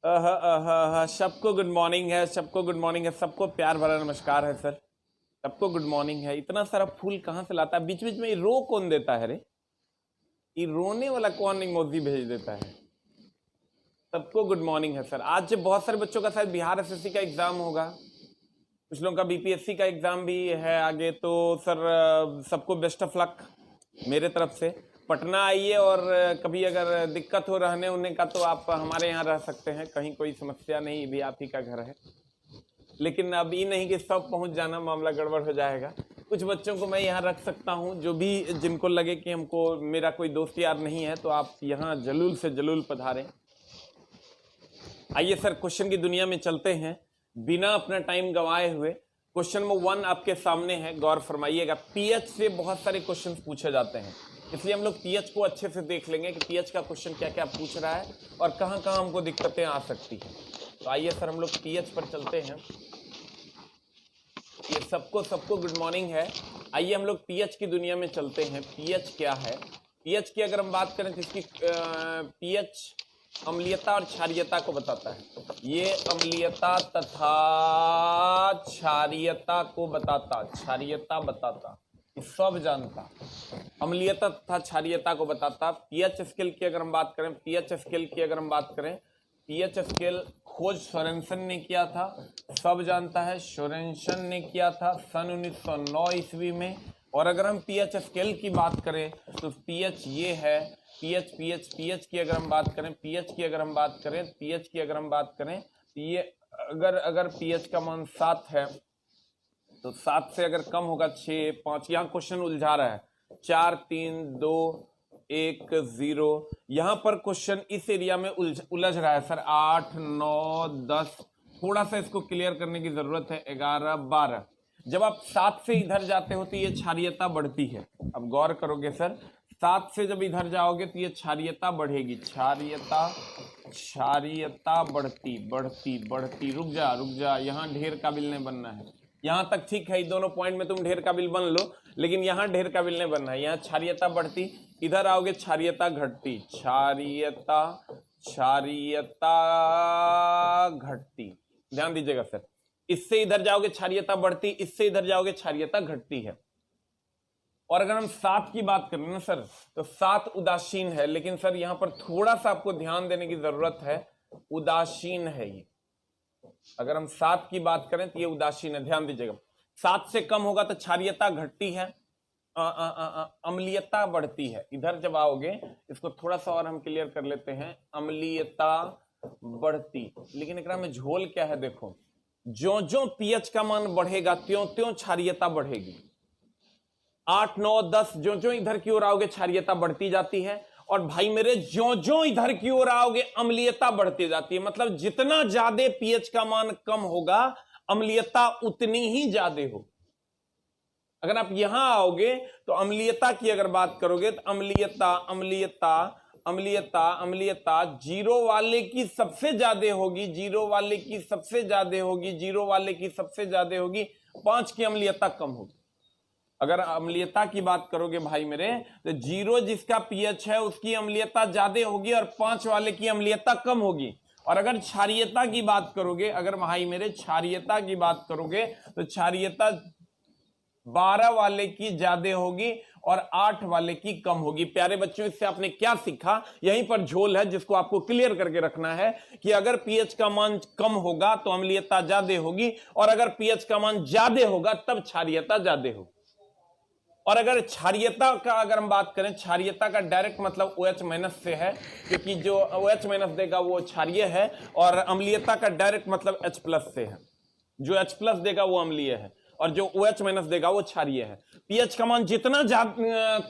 सबको good morning है, सबको गुड मॉर्निंग है, सबको प्यार भरा नमस्कार है सर। सबको गुड मॉर्निंग है। इतना सारा फूल कहाँ से लाता है? बीच बीच में ये रो कौन देता है रे? ये रोने वाला कौन इमोजी भेज देता है? सबको गुड मॉर्निंग है सर। आज बहुत सारे बच्चों का शायद बिहार एसएससी का एग्जाम होगा, कुछ लोगों का बीपीएससी का एग्जाम भी है आगे। तो सर सबको बेस्ट ऑफ लक मेरे तरफ से। पटना आइए और कभी अगर दिक्कत हो रहने उन्हें का तो आप हमारे यहाँ रह सकते हैं, कहीं कोई समस्या नहीं, भी आप ही का घर है। लेकिन अब ये नहीं कि सब पहुंच जाना, मामला गड़बड़ हो जाएगा। कुछ बच्चों को मैं यहाँ रख सकता हूँ, जो भी जिनको लगे कि हमको मेरा कोई दोस्त यार नहीं है तो आप यहाँ जलूल से जलूल पधारें। आइए सर क्वेश्चन की दुनिया में चलते हैं बिना अपना टाइम गंवाए हुए। क्वेश्चन नंबर 1 आपके सामने है, गौर फरमाइएगा। पीएच से बहुत सारे क्वेश्चन पूछे जाते हैं, इसलिए हम लोग पीएच को अच्छे से देख लेंगे कि पीएच का क्वेश्चन क्या क्या पूछ रहा है और कहाँ कहाँ हमको दिक्कतें आ सकती हैं। तो आइए सर हम लोग पीएच पर चलते हैं। ये सबको गुड मॉर्निंग है। आइए हम लोग पीएच की दुनिया में चलते हैं। पीएच क्या है? पीएच की अगर हम बात करें तो इसकी पीएच अम्लीयता और क्षारीयता को बताता है। ये अम्लीयता तथा क्षारीयता को बताता, क्षारीयता बताता, सब जानता। अम्लीयता तथा क्षारीयता को बताता। पीएच स्केल की अगर हम बात करें, पीएच स्केल की अगर हम बात करें, पीएच स्केल खोज सोरेनसन ने किया था, सब जानता है, सोरेनसन ने किया था सन 1909 ईस्वी में। और अगर हम पीएच स्केल की बात करें तो पीएच ये है, पीएच की अगर हम बात करें, पीएच की अगर हम बात करें तो ये अगर पीएच का मान 7 है तो 7 से अगर कम होगा 6, 5, यहाँ क्वेश्चन उलझा रहा है, 4, 3, 2, 1, 0। यहाँ पर क्वेश्चन इस एरिया में उलझ रहा है सर। 8, 9, 10, थोड़ा सा इसको क्लियर करने की जरूरत है। 11, 12। जब आप 7 से इधर जाते हो तो ये क्षारीयता बढ़ती है। अब गौर करोगे सर, 7 से जब इधर जाओगे तो ये क्षारीयता बढ़ेगी, क्षारीयता बढ़ती बढ़ती बढ़ती। रुक जा, यहाँ ढेर काबिल नहीं बनना है। यहाँ तक ठीक है, दोनों पॉइंट में तुम ढेर काबिल बन लो, लेकिन यहाँ ढेर काबिल नहीं बनना है। यहाँ क्षारीयता बढ़ती, इधर आओगे क्षारीयता घटती, क्षारीयता घटती। ध्यान दीजिएगा सर, इससे इधर जाओगे क्षारीयता बढ़ती, इससे इधर जाओगे क्षारीयता घटती है। और अगर हम 7 की बात करें ना सर, तो 7 उदासीन है, लेकिन सर यहाँ पर थोड़ा सा आपको ध्यान देने की जरूरत है, उदासीन है ये। अगर हम 7 की बात करें तो ये उदासीन है, ध्यान दीजिएगा। 7 से कम होगा तो क्षारीयता घटती है, अम्लीयता बढ़ती है। इधर जब आओगे, इसको थोड़ा सा और हम क्लियर कर लेते हैं, अम्लीयता बढ़ती। लेकिन एकरा में झोल क्या है देखो, जो जो पीएच का मान बढ़ेगा त्यों त्यों क्षारीयता बढ़ेगी। 8, 9, 10 जो जो इधर की ओर आओगे क्षारीयता बढ़ती जाती है, और भाई मेरे जो जो इधर की ओर आओगे अम्लीयता बढ़ती जाती है। मतलब जितना ज्यादा पीएच का मान कम होगा अम्लीयता उतनी ही ज्यादा हो। अगर आप यहां आओगे तो अम्लीयता की अगर बात करोगे तो अम्लीयता जीरो वाले की सबसे ज्यादा होगी, जीरो वाले की सबसे ज्यादा होगी, जीरो वाले की सबसे ज्यादा होगी, 5 की अम्लीयता कम होगी। अगर अम्लीयता की बात करोगे भाई मेरे, तो 0 जिसका पीएच है उसकी अम्लीयता ज्यादा होगी और 5 वाले की अम्लीयता कम होगी। और अगर क्षारीयता की बात करोगे, अगर भाई मेरे क्षारीयता की बात करोगे तो क्षारीयता 12 वाले की ज्यादा होगी और 8 वाले की कम होगी। प्यारे बच्चों, इससे आपने क्या सीखा? यहीं पर झोल है जिसको आपको क्लियर करके रखना है कि अगर पीएच का मान कम होगा तो अम्लीयता ज्यादा होगी, और अगर पीएच का मान ज्यादा होगा तब क्षारीयता ज्यादा होगी। और अगर क्षारीयता का अगर हम बात करें, क्षारीयता का डायरेक्ट मतलब OH- से है, क्योंकि जो OH- देगा वो क्षारीय है, और अम्लीयता का डायरेक्ट मतलब H+ से है। जो H+ देगा वो अम्लीय है और जो OH- देगा वो क्षारीय है। पीएच का मान जितना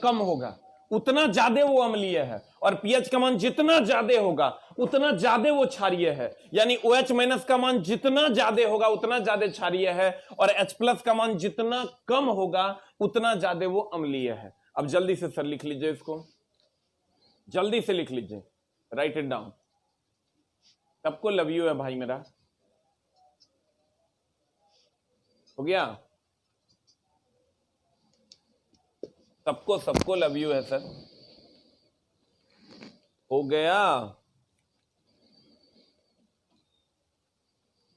कम होगा उतना ज्यादा वो अम्लीय है, और पीएच का मान जितना ज्यादा होगा उतना ज्यादा वो क्षारीय है। यानी OH- का मान जितना ज्यादा होगा उतना ज्यादा क्षारीय है, और H+ का मान जितना कम होगा उतना ज्यादा वो अम्लीय है। अब जल्दी से सर लिख लीजिए, इसको जल्दी से लिख लीजिए, राइट इट डाउन। सबको लव यू है भाई मेरा, हो गया? सबको लव यू है सर, हो गया?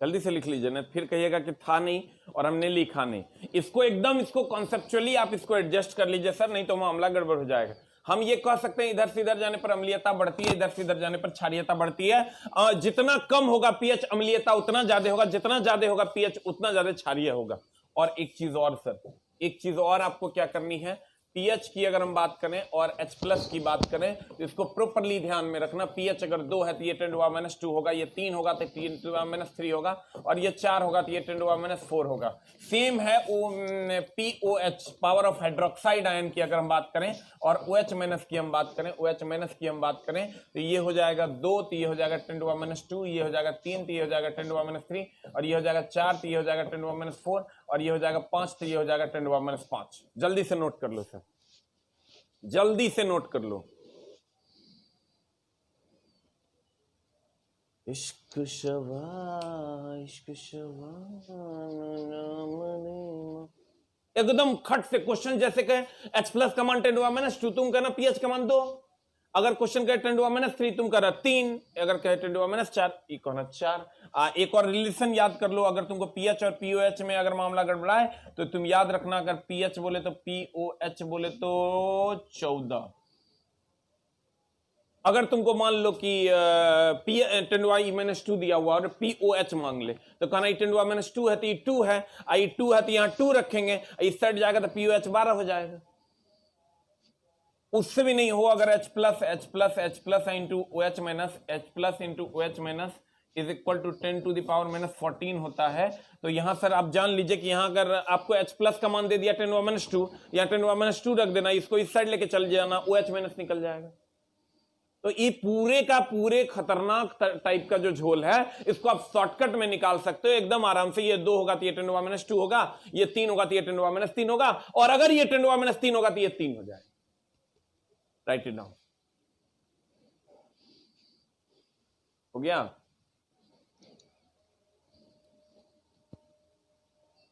जल्दी से लिख लीजिए ना, फिर कहिएगा कि था नहीं और हमने लिखा नहीं। इसको कॉन्सेप्चुअली आप इसको एडजस्ट कर लीजिए सर, नहीं तो मामला गड़बड़ हो जाएगा। हम ये कह सकते हैं इधर से इधर जाने पर अम्लीयता बढ़ती है, इधर से इधर जाने पर क्षारीयता बढ़ती है। जितना कम होगा पीएच अम्लीयता उतना ज्यादा होगा, जितना ज्यादा होगा पीएच उतना ज्यादा क्षारीय होगा। और एक चीज और सर, एक चीज और आपको क्या करनी है, पीएच की अगर हम बात करें और H+ की बात करें तो इसको प्रॉपरली ध्यान में रखना। पीएच अगर 2 है तो ये 10⁻² होगा, ये 3 होगा तो 10⁻³ होगा, और ये 4 होगा तो ये 10⁻4 होगा। सेम है POH, power of hydroxide ion की अगर हम बात करें और OH- की हम बात करें, OH- की हम बात करें तो ये हो जाएगा 2 तो ये हो जाएगा 10⁻², ये हो जाएगा 3 तो ये हो जाएगा 10⁻3, और ये हो जाएगा 4 तो ये हो जाएगा 10⁻4, और ये हो जाएगा 5 तो ये हो जाएगा 10⁻5। जल्दी से नोट कर लो सर, जल्दी से नोट कर लो। इश्क शवा एकदम खट से क्वेश्चन जैसे कहे H+ का मान 10⁻², तुम कहना पीएच का मान 2। अगर क्वेश्चन कहे 10⁻3 तुम कहना 3, अगर कहे 10⁻4 ये कहना 4। एक और रिलेशन याद कर लो, अगर तुमको पीएच और पीओएच में अगर मामला गड़बड़ा है तो तुम याद रखना, अगर पीएच बोले तो पीओएच बोले तो 14। अगर तुमको मान लो कि 10⁻² दिया हुआ और पीओएच मांग ले तो कहना 10⁻² है तो ये 2 है, 2 है तो यहाँ 2 रखेंगे, इस साइड जाएगा तो पीओएच 12 हो जाएगा। उससे भी नहीं हो, अगर H+ into OH- is equal to 10⁻⁻14 होता है, तो यहां सर आप जान लीजिए कि यहां अगर आपको H+ का मान दे दिया 10⁻², या 10⁻² रख देना, इसको इस साइड लेके चल जाना, OH- निकल जाएगा। तो ये पूरे का पूरे खतरनाक टाइप का जो झोल है इसको आप शॉर्टकट में निकाल सकते हो एकदम आराम से। ये 2 होगा तो ये 10⁻² होगा, ये 3 होगा तो ये 10⁻3 होगा, और अगर ये 10⁻3 होगा तो ये 3 हो जाएगा। Right it down. हो गया?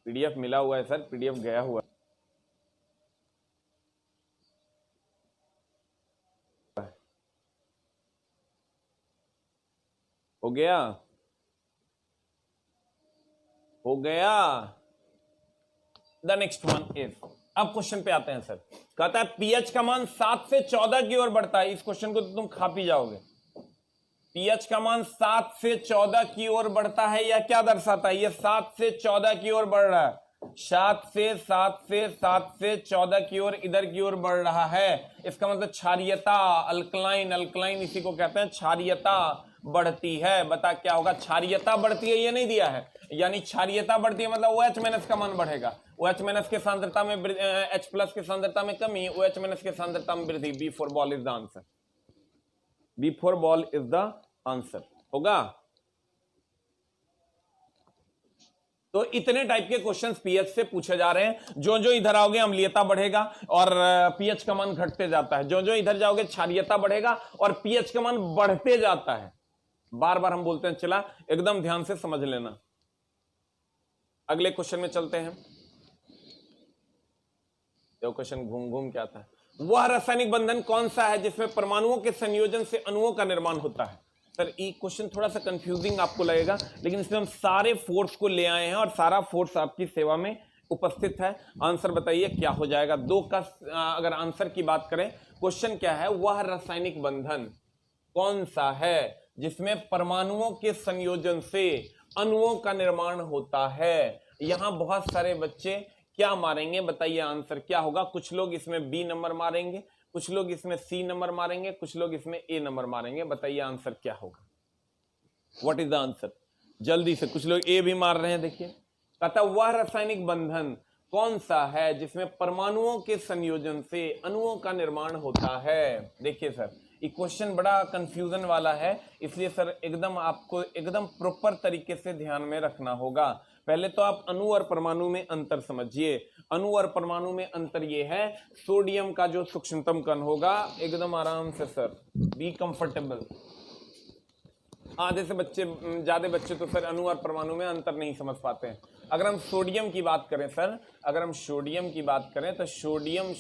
पीडीएफ मिला हुआ है सर, पीडीएफ गया हुआ है। हो गया? हो गया? द नेक्स्ट वन इज, अब क्वेश्चन पे आते हैं सर। कहता है पीएच का मान 7 से 14 की ओर बढ़ता है। इस क्वेश्चन को तो तुम खा पी जाओगे। पीएच का मान 7 से 14 की ओर बढ़ता है, यह क्या दर्शाता है? ये 7 से 14 की ओर बढ़ रहा है, 7 से 14 की ओर इधर की ओर बढ़ रहा है। इसका मतलब क्षारीयता, अल्कलाइन इसी को कहते हैं, क्षारीयता बढ़ती है। बता क्या होगा? क्षारीयता बढ़ती है, ये नहीं दिया है, यानी क्षारीयता बढ़ती है मतलब OH- का मान बढ़ेगा। OH- के सांद्रता में H+ की सांद्रता में कमी, OH- के सांद्रता में वृद्धि। B for ball is the answer, B for ball is the answer. होगा? तो इतने टाइप के क्वेश्चंस पीएच से पूछे जा रहे हैं। जो जो इधर आओगे अम्लीयता बढ़ेगा और पीएच का मान घटते जाता है, जो जो इधर जाओगे क्षारीयता बढ़ेगा और पीएच का मान बढ़ते जाता है। बार बार हम बोलते हैं, चला एकदम ध्यान से समझ लेना। अगले क्वेश्चन में चलते हैं। जो क्वेश्चन घूम घूम के आता है, वह रासायनिक बंधन कौन सा है जिसमें परमाणुओं के संयोजन से अणुओं का निर्माण होता है? सर ये क्वेश्चन थोड़ा सा कंफ्यूजिंग आपको लगेगा, लेकिन इसमें हम सारे फोर्स को ले आए हैं और सारा फोर्स आपकी सेवा में उपस्थित है। आंसर बताइए क्या हो जाएगा? 2 का अगर आंसर की बात करें, क्वेश्चन क्या है? वह रासायनिक बंधन कौन सा है जिसमें परमाणुओं के संयोजन से अणुओं का निर्माण होता है? यहां बहुत सारे बच्चे क्या मारेंगे बताइए, आंसर क्या होगा? कुछ लोग इसमें बी नंबर मारेंगे, कुछ लोग इसमें सी नंबर मारेंगे, कुछ लोग इसमें ए नंबर मारेंगे। बताइए आंसर क्या होगा? What is the answer? जल्दी से, कुछ लोग ए भी मार रहे हैं। देखिए कहता वह रासायनिक बंधन कौन सा है जिसमें परमाणुओं के संयोजन से अणुओं का निर्माण होता है? देखिए सर ये क्वेश्चन बड़ा कंफ्यूजन वाला है, इसलिए सर एकदम आपको एकदम प्रॉपर तरीके से ध्यान में रखना होगा। पहले तो आप अणु और परमाणु में अंतर समझिए। अणु और परमाणु में अंतर ये है, सोडियम का जो सूक्ष्मतम कण होगा, एकदम आराम से सर, बी कंफर्टेबल। आधे से बच्चे, ज्यादा बच्चे तो सर अणु और परमाणु में अंतर नहीं समझ पाते हैं। अगर हम सोडियम की बात करें सर, अगर हम सोडियम की बात करें तो सोडियम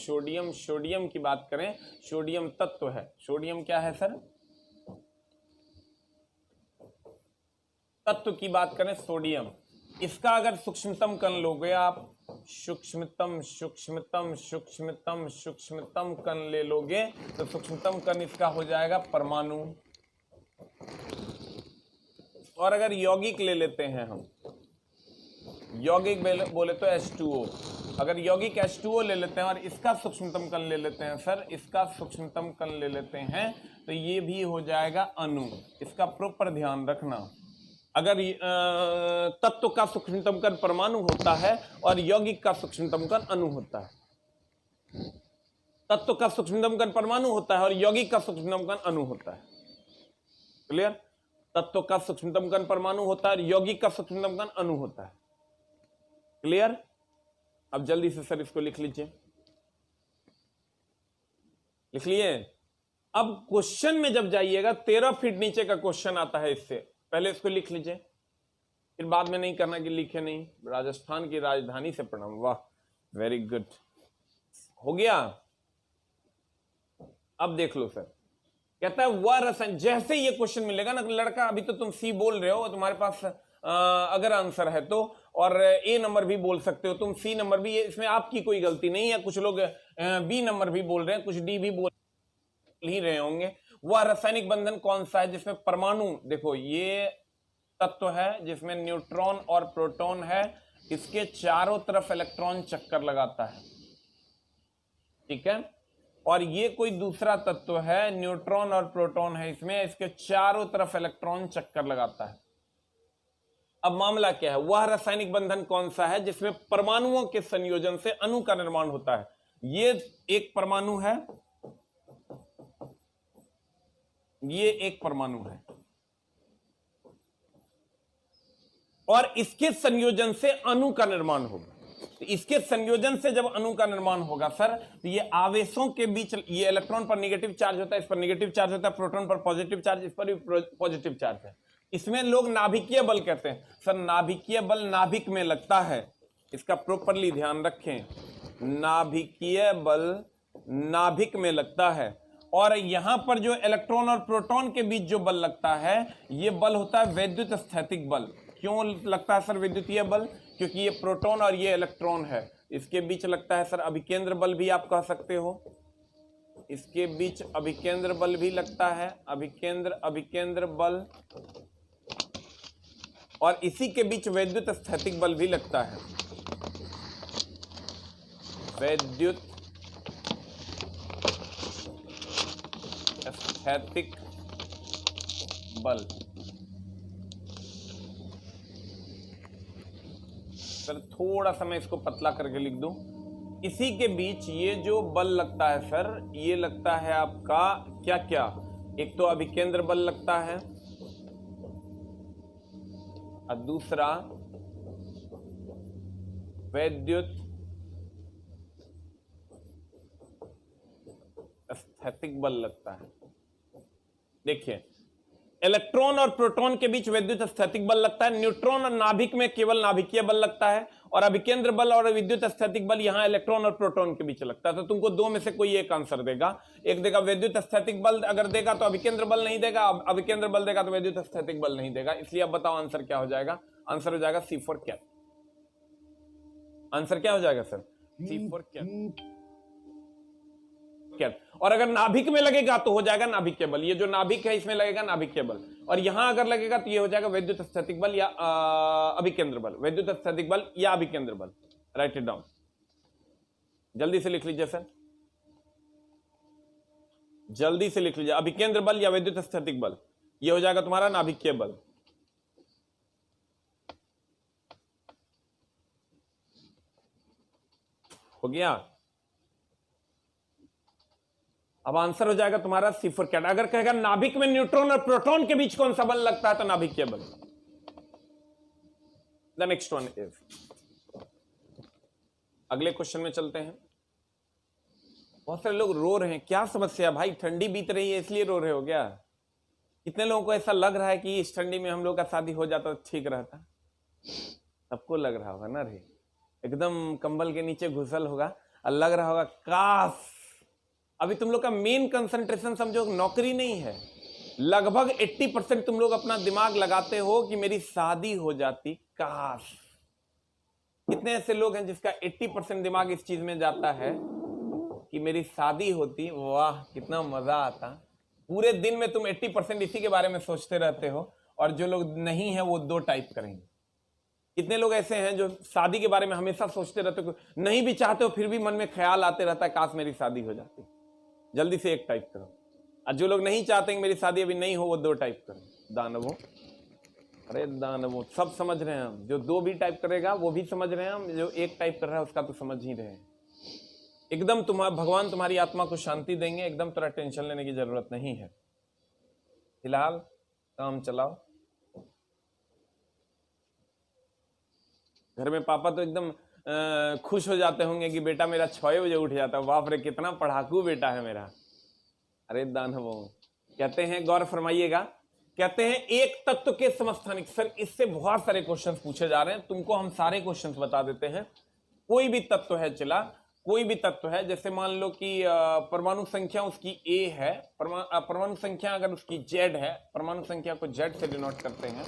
की बात करें, सोडियम तत्व है। सोडियम क्या है सर? तत्व की बात करें सोडियम, इसका अगर सूक्ष्मतम कण लोगे आप, सूक्ष्मतम सूक्ष्मतम सूक्ष्मतम सूक्ष्मतम कण ले लोगे तो सूक्ष्मतम कण इसका हो जाएगा परमाणु। और अगर यौगिक ले लेते हैं हम, यौगिक बोले तो H2O, अगर यौगिक H2O ले लेते हैं और इसका सूक्ष्मतम कण ले लेते हैं सर, इसका सूक्ष्मतम कण ले लेते हैं तो ये भी हो जाएगा अणु। इसका प्रॉपर ध्यान रखना, अगर तत्व का सूक्ष्मतम कण परमाणु होता है और यौगिक का सूक्ष्मतम कण अणु होता है। तत्व का सूक्ष्मतम कण परमाणु होता है और यौगिक का सूक्ष्मतम कण अणु होता है। क्लियर? तत्व का सूक्ष्मतम कण परमाणु होता है और यौगिक का सूक्ष्मतम कण अणु होता है। क्लियर? अब जल्दी से सर इसको लिख लीजिए, लिख लिए। अब क्वेश्चन में जब जाइएगा 13 फीट नीचे का क्वेश्चन आता है, इससे पहले इसको लिख लीजिए, फिर बाद में नहीं करना कि लिखे नहीं। राजस्थान की राजधानी से प्रणाम, वाह वेरी गुड, हो गया। अब देख लो सर, कहता है वह रसायन, जैसे ये क्वेश्चन मिलेगा ना लड़का, अभी तो तुम सी बोल रहे हो, तुम्हारे पास अगर आंसर है तो, और ए नंबर भी बोल सकते हो तुम, सी नंबर भी, इसमें आपकी कोई गलती नहीं है। कुछ लोग बी नंबर भी बोल रहे हैं, कुछ डी भी बोल ही रहे होंगे। वह रासायनिक बंधन कौन सा है जिसमें परमाणु, देखो ये तत्व है जिसमें न्यूट्रॉन और प्रोटॉन है, इसके चारों तरफ इलेक्ट्रॉन चक्कर लगाता है, ठीक है। और ये कोई दूसरा तत्व है, न्यूट्रॉन और प्रोटॉन है इसमें, इसके चारों तरफ इलेक्ट्रॉन चक्कर लगाता है। अब मामला क्या है, वह रासायनिक बंधन कौन सा है जिसमें परमाणुओं के संयोजन से अणु का निर्माण होता है। ये एक परमाणु है, ये एक परमाणु है, और इसके संयोजन से अणु का निर्माण होगा। तो इसके संयोजन से जब अणु का निर्माण होगा सर, तो ये आवेशों के बीच, ये इलेक्ट्रॉन पर नेगेटिव चार्ज होता है, इस पर नेगेटिव चार्ज होता है, प्रोटॉन पर पॉजिटिव चार्ज, इस पर भी पॉजिटिव चार्ज है। इसमें लोग नाभिकीय बल कहते हैं सर। नाभिकीय बल नाभिक में लगता है, इसका प्रॉपरली ध्यान रखें। नाभिकीय बल नाभिक में लगता है, और यहां पर जो इलेक्ट्रॉन और प्रोटॉन के बीच जो बल लगता है, ये बल होता है वैद्युत स्थैतिक बल। क्यों लगता है सर विद्युतीय बल? क्योंकि ये प्रोटॉन और ये इलेक्ट्रॉन है, इसके बीच लगता है सर अभिकेंद्र बल भी आप कह सकते हो। इसके बीच अभिकेंद्र बल भी लगता है, अभिकेंद्र बल, और इसी के बीच वैद्युत स्थैतिक बल भी लगता है, वैद्युत स्थैतिक बल। सर थोड़ा सा मैं इसको पतला करके लिख दूं। इसी के बीच ये जो बल लगता है सर, ये लगता है आपका क्या क्या, एक तो अभिकेंद्र बल लगता है और दूसरा वैद्युत स्थैतिक बल लगता है। देखिए, इलेक्ट्रॉन और प्रोटॉन के बीच वैद्युत स्थैतिक बल लगता है, न्यूट्रॉन और नाभिक में केवल नाभिकीय बल लगता है, और अभिकेंद्र बल और विद्युत स्थैतिक बल यहां इलेक्ट्रॉन और प्रोटॉन के बीच लगता है। तो तुमको दो में से कोई एक आंसर देगा, एक देगा वैद्युत स्थैतिक बल, अगर देगा तो अभिकेंद्र बल नहीं देगा, अभिकेंद्र बल देगा तो वैद्युत स्थैतिक बल नहीं देगा। इसलिए अब बताओ आंसर क्या हो जाएगा? आंसर हो जाएगा C4 कैप। आंसर क्या हो जाएगा सर? C4 cap. और अगर नाभिक में लगेगा तो हो जाएगा नाभिकीय बल। ये जो नाभिक है इसमें लगेगा नाभिकीय बल, और यहां अगर लगेगा तो ये हो जाएगा वैद्युत स्थैतिक बल या अभिकेंद्र बल, वैद्युत स्थैतिक बल या अभिकेंद्र बल। राइट इट डाउन, जल्दी से लिख लीजिए सर, जल्दी से लिख लीजिए। अभिकेंद्र बल या वैद्युत स्थैतिक बल, ये हो जाएगा तुम्हारा नाभिकीय बल। हो गया? अब आंसर हो जाएगा तुम्हारा C4 कैट। अगर कहेगा नाभिक में न्यूट्रॉन और प्रोटॉन के बीच कौन सा बल लगता है, तो नाभिकीय बल। द नेक्स्ट वन इज, अगले क्वेश्चन में चलते हैं। बहुत सारे लोग रो रहे हैं, क्या समस्या भाई? ठंडी बीत रही है इसलिए रो रहे हो क्या? कितने लोगों को ऐसा लग रहा है कि इस ठंडी में हम लोग का शादी हो जाता तो ठीक रहता? सबको लग रहा होगा ना रे, एकदम कंबल के नीचे घुसल होगा और लग रहा होगा काश। अभी तुम लोग का मेन कंसंट्रेशन समझो नौकरी नहीं है, लगभग 80% तुम लोग अपना दिमाग लगाते हो कि मेरी शादी हो जाती काश। कितने ऐसे लोग हैं जिसका 80% दिमाग इस चीज में जाता है कि मेरी शादी होती, वाह कितना मजा आता। पूरे दिन में तुम 80% इसी के बारे में सोचते रहते हो, और जो लोग नहीं है वो 2 टाइप करेंगे। कितने लोग ऐसे हैं जो शादी के बारे में हमेशा सोचते रहते हो, नहीं भी चाहते हो फिर भी मन में ख्याल आते रहता है काश मेरी शादी हो जाती। जल्दी से 1 टाइप करो। और जो लोग नहीं चाहते कि मेरी शादी अभी नहीं हो वो 2 टाइप करो। दानवों, अरे दानवों, सब समझ रहे हैं हम। जो 2 भी टाइप करेगा वो भी समझ रहे हैं हम, जो 1 टाइप कर रहा है उसका तो समझ ही रहे हैं। एकदम भगवान तुम्हारी आत्मा को शांति देंगे, एकदम तरह टेंशन लेने की जरूरत नहीं है। फिलहाल काम चलाओ। घर में पापा तो एकदम खुश हो जाते होंगे कि बेटा मेरा 6 बजे उठ जाता है, बाप रे कितना पढ़ाकू बेटा है मेरा। अरे दानवों, कहते हैं, गौर फरमाइएगा, कहते हैं एक तत्व के समस्थानिक। सर इससे बहुत सारे क्वेश्चंस पूछे जा रहे हैं, तुमको हम सारे क्वेश्चंस बता देते हैं। कोई भी तत्व है, चला कोई भी तत्व है, जैसे मान लो कि परमाणु संख्या उसकी A है, परमाणु संख्या अगर उसकी Z है, परमाणु संख्या को Z से डिनोट करते हैं।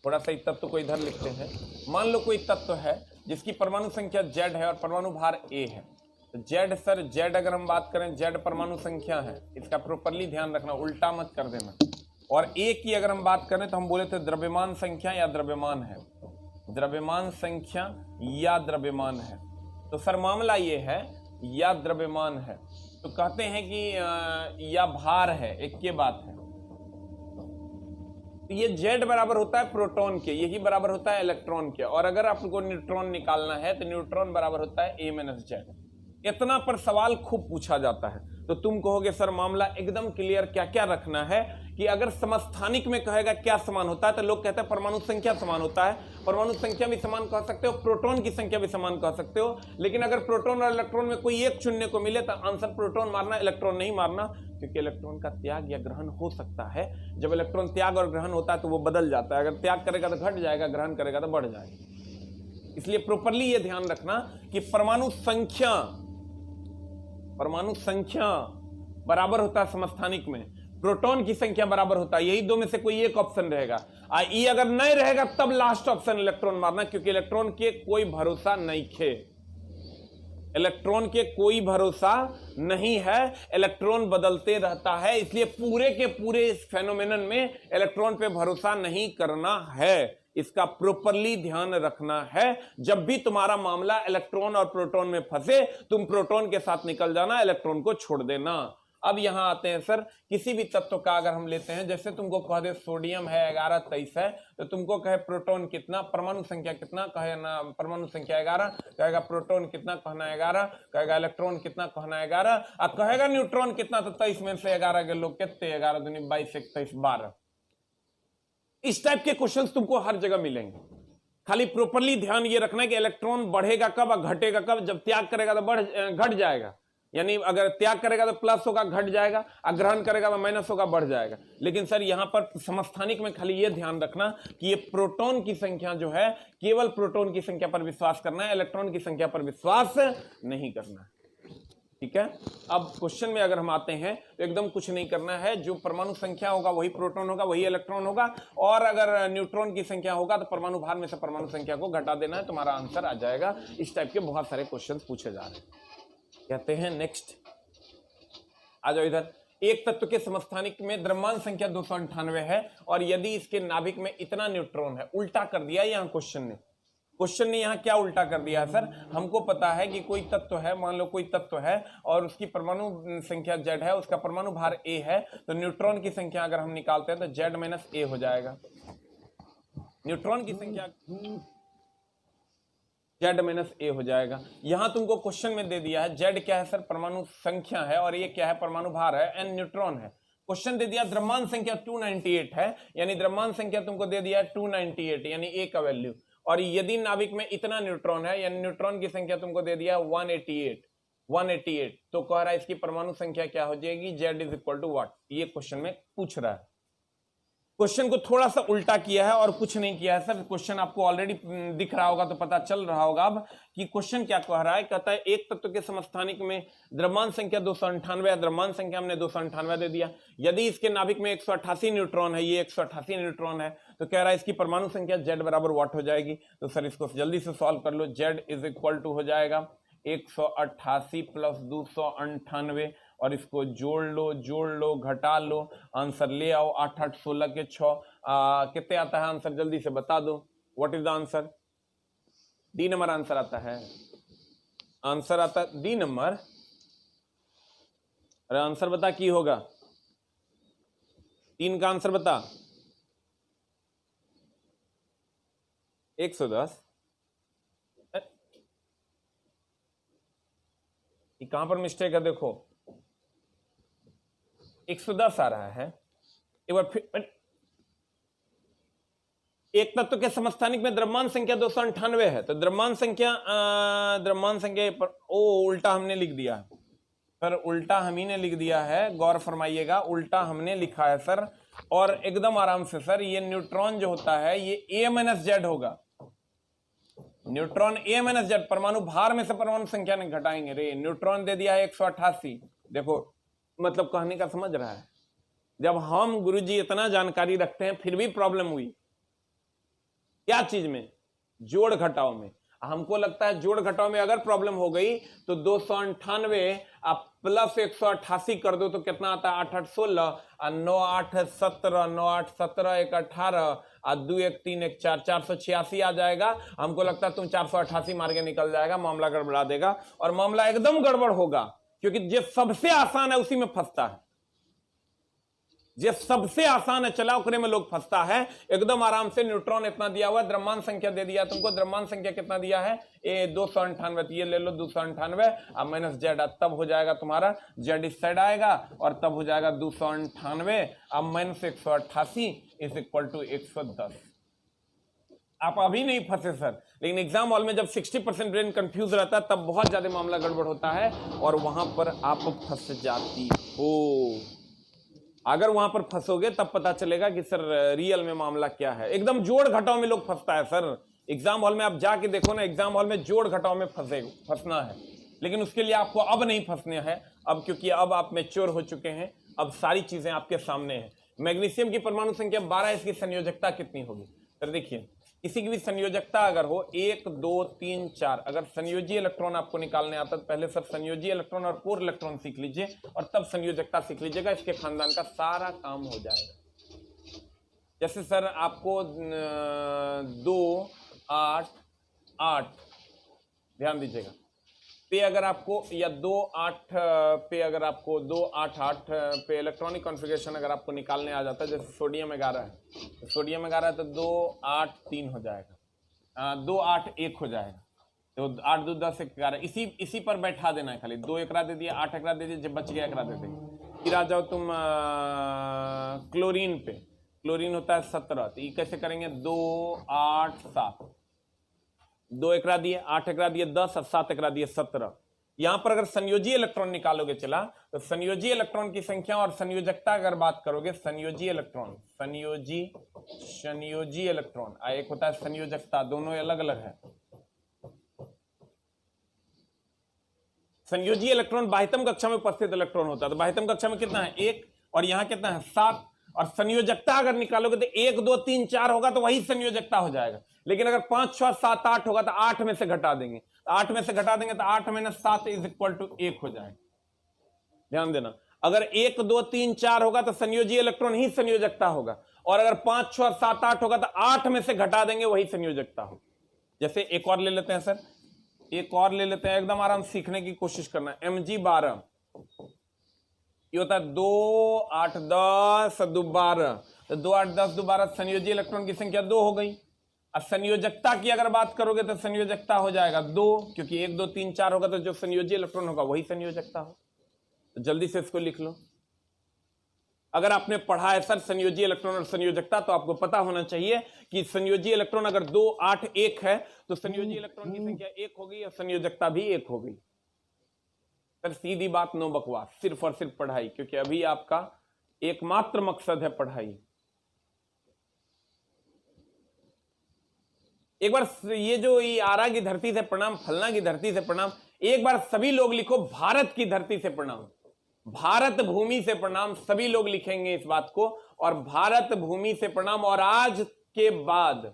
थोड़ा सा इस तत्व को इधर लिखते हैं। मान लो कोई तत्व है जिसकी परमाणु संख्या Z है और परमाणु भार A है। तो Z, सर Z अगर हम बात करें, Z परमाणु संख्या है, इसका प्रॉपरली ध्यान रखना, उल्टा मत कर देना। और A की अगर हम बात करें तो हम बोले थे द्रव्यमान संख्या या द्रव्यमान है, द्रव्यमान संख्या या द्रव्यमान है। तो सर मामला ये है या द्रव्यमान है, तो कहते हैं कि या भार है, एक ये बात है। तो ये Z बराबर होता है प्रोटॉन के, यही बराबर होता है इलेक्ट्रॉन के। और अगर आपको न्यूट्रॉन निकालना है तो न्यूट्रॉन बराबर होता है A-Z। इतना पर सवाल खूब पूछा जाता है। तो तुम कहोगे सर मामला एकदम क्लियर, क्या क्या रखना है कि अगर समस्थानिक में कहेगा क्या समान होता है, तो लोग कहते हैं परमाणु संख्या समान होता है। परमाणु संख्या भी समान कह सकते हो, प्रोटॉन की संख्या भी समान कह सकते हो। लेकिन अगर प्रोटॉन और इलेक्ट्रॉन में कोई एक चुनने को मिले तो आंसर प्रोटॉन मारना, इलेक्ट्रॉन नहीं मारना, क्योंकि इलेक्ट्रॉन का त्याग या ग्रहण हो सकता है। जब इलेक्ट्रॉन त्याग और ग्रहण होता है तो वो बदल जाता है, अगर त्याग करेगा तो घट जाएगा, ग्रहण करेगा तो बढ़ जाएगा। इसलिए प्रॉपरली ये ध्यान रखना कि परमाणु संख्या बराबर होता है समस्थानिक में, प्रोटॉन की संख्या बराबर होता है, यही 2 में से कोई एक ऑप्शन रहेगा। ई अगर नहीं रहेगा तब लास्ट ऑप्शन इलेक्ट्रॉन मारना, क्योंकि इलेक्ट्रॉन के कोई भरोसा नहीं खे, इलेक्ट्रॉन के कोई भरोसा नहीं है, इलेक्ट्रॉन बदलते रहता है। इसलिए पूरे के पूरे इस फेनोमेनन में इलेक्ट्रॉन पे भरोसा नहीं करना है, इसका प्रॉपरली ध्यान रखना है। जब भी तुम्हारा मामला इलेक्ट्रॉन और प्रोटॉन में फंसे, तुम प्रोटॉन के साथ निकल जाना, इलेक्ट्रॉन को छोड़ देना। अब यहां आते हैं सर, किसी भी तत्व का अगर हम लेते हैं, जैसे तुमको कह दे सोडियम है 1123 है, तो तुमको कहे प्रोटॉन कितना, परमाणु संख्या कितना, कहे ना परमाणु संख्या 11, कहेगा प्रोटॉन कितना, कहना 11, कहेगा इलेक्ट्रॉन कितना, कहना 11, और कहेगा न्यूट्रॉन कितना, तो 23 में से 11 के लोग कितने, 11 दूनी 22, 21, 12। इस टाइप के क्वेश्चंस तुमको हर जगह मिलेंगे। खाली प्रॉपरली ध्यान ये रखना है कि इलेक्ट्रॉन बढ़ेगा कब और घटेगा कब। जब त्याग करेगा तो घट जाएगा, यानी अगर त्याग करेगा तो प्लस होगा, घट जाएगा, और ग्रहण करेगा तो माइनस होगा, बढ़ जाएगा। लेकिन सर यहां पर समस्थानिक में खाली ये ध्यान रखना कि ये प्रोटॉन की संख्या जो है, केवल प्रोटॉन की संख्या पर विश्वास करना है, इलेक्ट्रॉन की संख्या पर विश्वास नहीं करना है। ठीक है। अब क्वेश्चन में अगर हम आते हैं तो एकदम कुछ नहीं करना है, जो परमाणु संख्या होगा वही प्रोटॉन होगा, वही इलेक्ट्रॉन होगा, और अगर न्यूट्रॉन की संख्या होगा तो परमाणु भार में से परमाणु संख्या को घटा देना है, तुम्हारा आंसर आ जाएगा। इस टाइप के बहुत सारे क्वेश्चन पूछे जा रहे हैं। कहते हैं नेक्स्ट, आ जाओ इधर। एक तत्व के समस्थानिक में द्रव्यमान संख्या 298 है, और यदि इसके नाभिक में इतना न्यूट्रॉन है। उल्टा कर दिया यहाँ क्वेश्चन ने यहाँ क्या उल्टा कर दिया सर? हमको पता है कि कोई तत्व है, मान लो कोई तत्व है और उसकी परमाणु संख्या Z है, उसका परमाणु भार A है, तो न्यूट्रॉन की संख्या अगर हम निकालते हैं तो Z माइनस A हो जाएगा। न्यूट्रॉन की संख्या Z माइनस A हो जाएगा। यहां तुमको क्वेश्चन में दे दिया है Z क्या है सर? परमाणु संख्या है, और ये क्या है? परमाणु भार है, N न्यूट्रॉन है। क्वेश्चन दे दिया द्रव्यमान संख्या 298 है, यानी द्रव्यमान संख्या तुमको दे दिया 298, यानी A का वैल्यू। और यदि नाभिक में इतना न्यूट्रॉन है, यानी न्यूट्रॉन की संख्या तुमको दे दिया 188, तो कह रहा है इसकी परमाणु संख्या क्या हो जाएगी? Z is equal to what? ये क्वेश्चन में पूछ रहा है। क्वेश्चन को थोड़ा सा उल्टा किया है और कुछ नहीं किया है सर। क्वेश्चन आपको ऑलरेडी दिख रहा होगा तो पता चल रहा होगा अब कि क्वेश्चन क्या कह रहा है। कहता है एक तत्व के समस्थानिक में द्रव्यमान संख्या 298 है, द्रव्यमान संख्या हमने 298 दे दिया। यदि इसके नाभिक में 188 न्यूट्रॉन है, ये 188 न्यूट्रॉन है, तो कह रहा है इसकी परमाणु संख्या Z बराबर वाट हो जाएगी। तो सर इसको जल्दी से सॉल्व कर लो। Z इज इक्वल टू हो जाएगा 188 प्लस 298 और इसको जोड़ लो घटा लो, आंसर ले आओ। 8 8 16 के 6 कितने आता है आंसर, जल्दी से बता दो। What is the answer? D number answer आता है। आंसर आता डी नंबर। अरे आंसर बता की होगा, 3 का आंसर बता। 110। ये कहां पर मिस्टेक है देखो, 110 आ रहा है। एक बार फिर, एक तत्व के समस्थानिक में द्रव्यमान संख्या 298 है, तो द्रव्यमान संख्या पर उल्टा हमने लिख दिया है सर, उल्टा हम ही ने लिख दिया है। गौर फरमाइएगा, उल्टा हमने लिखा है सर। और एकदम आराम से सर, ये न्यूट्रॉन जो होता है ये A-Z होगा। न्यूट्रॉन A-Z, परमाणु भार में से परमाणु संख्या नहीं घटाएंगे रे। न्यूट्रॉन दे दिया है 188। देखो मतलब कहने का समझ रहा है। जब हम गुरुजी इतना जानकारी रखते हैं फिर भी प्रॉब्लम हुई क्या चीज में? जोड़ घटाव में। हमको लगता है जोड़ घटाव में अगर प्रॉब्लम हो गई तो 298 आप प्लस 188 कर दो तो कितना आता है? 8 8 16 और 9 8 17, 9 8 17, 1 18 और 2 1 3 1 4, 486 आ जाएगा। हमको लगता है तुम 488 मार के निकल जाएगा, मामला गड़बड़ा देगा। और मामला एकदम गड़बड़ होगा क्योंकि जो सबसे आसान है उसी में फंसता है। जो सबसे आसान है चला उकरे में लोग फंसता है। एकदम आराम से न्यूट्रॉन इतना दिया हुआ है, द्रव्यमान संख्या दे दिया तुमको। द्रव्यमान संख्या कितना दिया है? 298। ये ले लो 298 अब माइनस Z, तब हो जाएगा तुम्हारा Z इस साइड आएगा और तब हो जाएगा 298 अब माइनस 188 इज इक्वल टू 110। आप अभी नहीं फंसे सर, लेकिन एग्जाम हॉल में जब 60% ब्रेन कंफ्यूज रहता है तब बहुत ज्यादा मामला गड़बड़ होता है और वहां पर आप फंस जाती हो। अगर वहां पर फंसोगे तब पता चलेगा कि सर रियल में मामला क्या है। एकदम जोड़ घटाव में लोग फंसता है सर। एग्जाम हॉल में आप जाके देखो ना, एग्जाम हॉल में जोड़ घटाव में फंसना है, लेकिन उसके लिए आपको अब नहीं फंसने हैं। अब क्योंकि अब आप मैच्योर हो चुके हैं, अब सारी चीजें आपके सामने हैं। मैग्नीशियम की परमाणु संख्या 12, इसकी संयोजकता कितनी होगी? सर देखिए, किसी की भी संयोजकता अगर हो 1 2 3 4, अगर संयोजी इलेक्ट्रॉन आपको निकालने आता तो पहले सब संयोजी इलेक्ट्रॉन और कोर इलेक्ट्रॉन सीख लीजिए और तब संयोजकता सीख लीजिएगा। इसके खानदान का सारा काम हो जाएगा। जैसे सर आपको 2 8 8 ध्यान दीजिएगा पे, अगर आपको या 2 8 पे, अगर आपको 2 8 8 पे इलेक्ट्रॉनिक कॉन्फ़िगरेशन अगर आपको निकालने आ जाता है, जैसे सोडियम 11 है, तो सोडियम 11 है तो 2 8 3 हो जाएगा, 2 8 1 हो जाएगा, तो 8 2 10 11। इसी पर बैठा देना है खाली। 2 एकरा दे दिया, 8 एकरा दे दिया, जब बच गया एकरा दे देंगे। फिर आ जाओ तुम क्लोरीन पे। क्लोरीन होता है 17, तो ये कैसे करेंगे? 2 8 7, 2 एकरा दिए, 8 एकरा दिए 10 और 7 एकरा दिए 17। यहां पर अगर संयोजी इलेक्ट्रॉन निकालोगे चला तो संयोजी इलेक्ट्रॉन की संख्या और संयोजकता अगर बात करोगे, संयोजी इलेक्ट्रॉन एक होता है संयोजकता, दोनों अलग अलग है। संयोजी इलेक्ट्रॉन बाह्यतम कक्षा में उपस्थित इलेक्ट्रॉन होता है, तो बाह्यतम कक्षा में कितना है? 1 और यहां कितना है? 7। और संयोजकता अगर निकालोगे तो 1 2 3 4 होगा तो वही संयोजकता हो जाएगा। लेकिन अगर 5 6 7 8 होगा तो 8 में से घटा देंगे, तो 8 में से घटा देंगे तो 8 - 7 इज इक्वल टू 1 हो जाएगा। ध्यान देना, अगर 1 2 3 4 होगा तो संयोजी इलेक्ट्रॉन ही संयोजकता होगा, और अगर 5 6 7 8 होगा तो 8 में से घटा देंगे वही संयोजकता हो। जैसे एक और ले लेते हैं सर, एक और ले लेते हैं, एकदम आराम सीखने की कोशिश करना। Mg12 ये होता है 2 8 10 2 12, तो 2 8 10 2 12 संयोजी इलेक्ट्रॉन की संख्या 2 हो गई। अब संयोजकता की अगर बात करोगे तो संयोजकता हो जाएगा 2, क्योंकि 1 2 3 4 होगा तो जो संयोजी इलेक्ट्रॉन होगा वही संयोजकता हो। तो जल्दी से इसको लिख लो। अगर आपने पढ़ा है सर संयोजी इलेक्ट्रॉन और संयोजकता, तो आपको पता होना चाहिए कि संयोजी इलेक्ट्रॉन अगर 2 8 1 है तो संयोजी इलेक्ट्रॉन की संख्या 1 होगी और संयोजकता भी 1 होगी। सर सीधी बात, नो बकवास, सिर्फ और सिर्फ पढ़ाई, क्योंकि अभी आपका एकमात्र मकसद है पढ़ाई। एक बार ये जो ये आरा की धरती से प्रणाम, फलना की धरती से प्रणाम, एक बार सभी लोग लिखो भारत की धरती से प्रणाम, भारत भूमि से प्रणाम। सभी लोग लिखेंगे इस बात को, और भारत भूमि से प्रणाम। और आज के बाद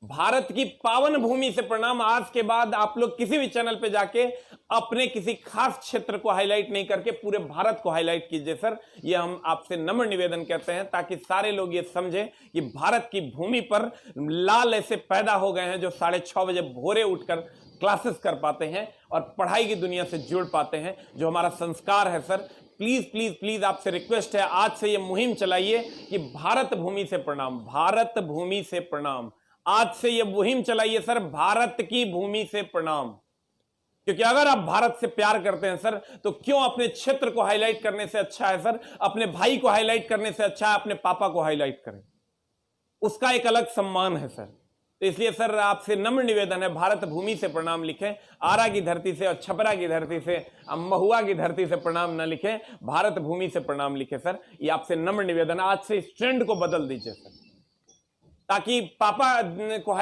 भारत की पावन भूमि से प्रणाम। आज के बाद आप लोग किसी भी चैनल पे जाके अपने किसी खास क्षेत्र को हाईलाइट नहीं करके पूरे भारत को हाईलाइट कीजिए सर, ये हम आपसे नम्र निवेदन करते हैं, ताकि सारे लोग ये समझें कि भारत की भूमि पर लाल ऐसे पैदा हो गए हैं जो 6:30 बजे भोरे उठकर क्लासेस कर पाते हैं और पढ़ाई की दुनिया से जुड़ पाते हैं, जो हमारा संस्कार है सर। प्लीज प्लीज प्लीज आपसे रिक्वेस्ट है, आज से ये मुहिम चलाइए कि भारत भूमि से प्रणाम, भारत भूमि से प्रणाम। आज से ये मुहिम चलाइए सर, भारत की भूमि से प्रणाम। क्योंकि अगर आप भारत से प्यार करते हैं सर, तो क्यों अपने क्षेत्र को हाईलाइट करने से अच्छा है सर, अपने भाई को हाईलाइट करने से अच्छा है अपने पापा को हाईलाइट करें, उसका एक अलग सम्मान है सर। तो इसलिए सर आपसे नम्र निवेदन है, भारत भूमि से प्रणाम लिखें, आरा की धरती से और छपरा की धरती से, महुआ की धरती से प्रणाम न लिखें, भारत भूमि से प्रणाम लिखें सर। ये आपसे नम्र निवेदन है, आज से इस ट्रेंड को बदल दीजिए सर, ताकि पापा को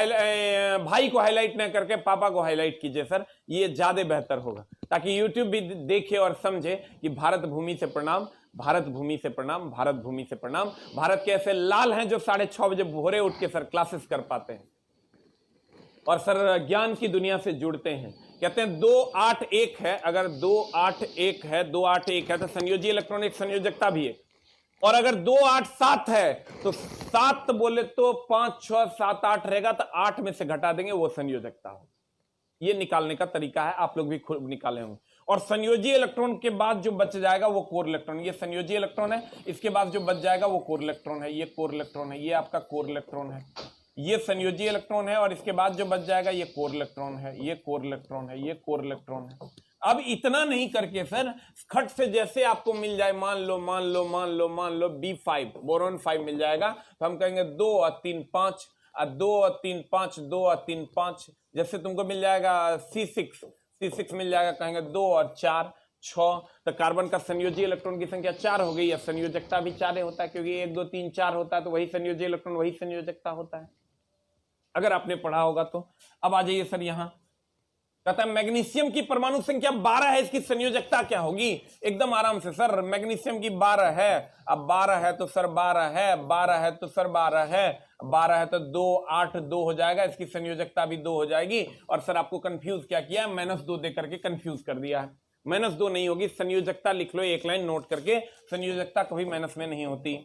भाई को हाईलाइट न करके पापा को हाईलाइट कीजिए सर, ये ज्यादा बेहतर होगा, ताकि यूट्यूब भी देखे और समझे कि भारत भूमि से प्रणाम, भारत भूमि से प्रणाम, भारत भूमि से प्रणाम। भारत के ऐसे लाल हैं जो 6:30 बजे भोरे उठ के सर क्लासेस कर पाते हैं और सर ज्ञान की दुनिया से जुड़ते हैं। कहते हैं 281 है, अगर 281 है, 281 है तो संयोजी इलेक्ट्रॉनिक संयोजकता भी है, और अगर 287 है तो 7 बोले तो 5, 6, 7, 8 रहेगा, तो 8 में से घटा देंगे, वो संयोजकता हो। ये निकालने का तरीका है, आप लोग भी खुद निकाले होंगे। और संयोजी इलेक्ट्रॉन के बाद जो बच जाएगा वो कोर इलेक्ट्रॉन, ये संयोजी इलेक्ट्रॉन है, इसके बाद जो बच जाएगा वो कोर इलेक्ट्रॉन है, ये कोर इलेक्ट्रॉन है, ये आपका कोर इलेक्ट्रॉन है, ये संयोजी इलेक्ट्रॉन है, और इसके बाद जो बच जाएगा ये कोर इलेक्ट्रॉन है, ये कोर इलेक्ट्रॉन है, ये कोर इलेक्ट्रॉन है। अब इतना नहीं करके सर खट से जैसे आपको मिल जाए, मान लो B5 बोरॉन 5 मिल जाएगा, तो हम कहेंगे 2 और 3 5, 2 और 3 5, 2 और 3 5। जैसे तुमको मिल जाएगा C6 मिल जाएगा, कहेंगे 2 और 4 6, तो कार्बन का संयोजी इलेक्ट्रॉन की संख्या 4 हो गई, या संयोजकता भी 4 होता है, क्योंकि 1 2 3 4 होता है, तो वही संयोजी इलेक्ट्रॉन वही संयोजकता होता है, अगर आपने पढ़ा होगा तो। अब आ जाइए सर, यहां कहता है मैग्नीशियम की परमाणु संख्या 12 है, इसकी संयोजकता क्या होगी? एकदम आराम से सर, मैग्नीशियम की 12 है, अब 12 है तो सर 12 है, 12 है तो सर 12 है, 12 है तो 2 8 2 हो जाएगा, इसकी संयोजकता भी 2 हो जाएगी। और सर आपको कंफ्यूज क्या किया है, -2 दे करके कंफ्यूज कर दिया है। -2 नहीं होगी, संयोजकता लिख लो, एक लाइन नोट करके, संयोजकता कभी माइनस में नहीं होती।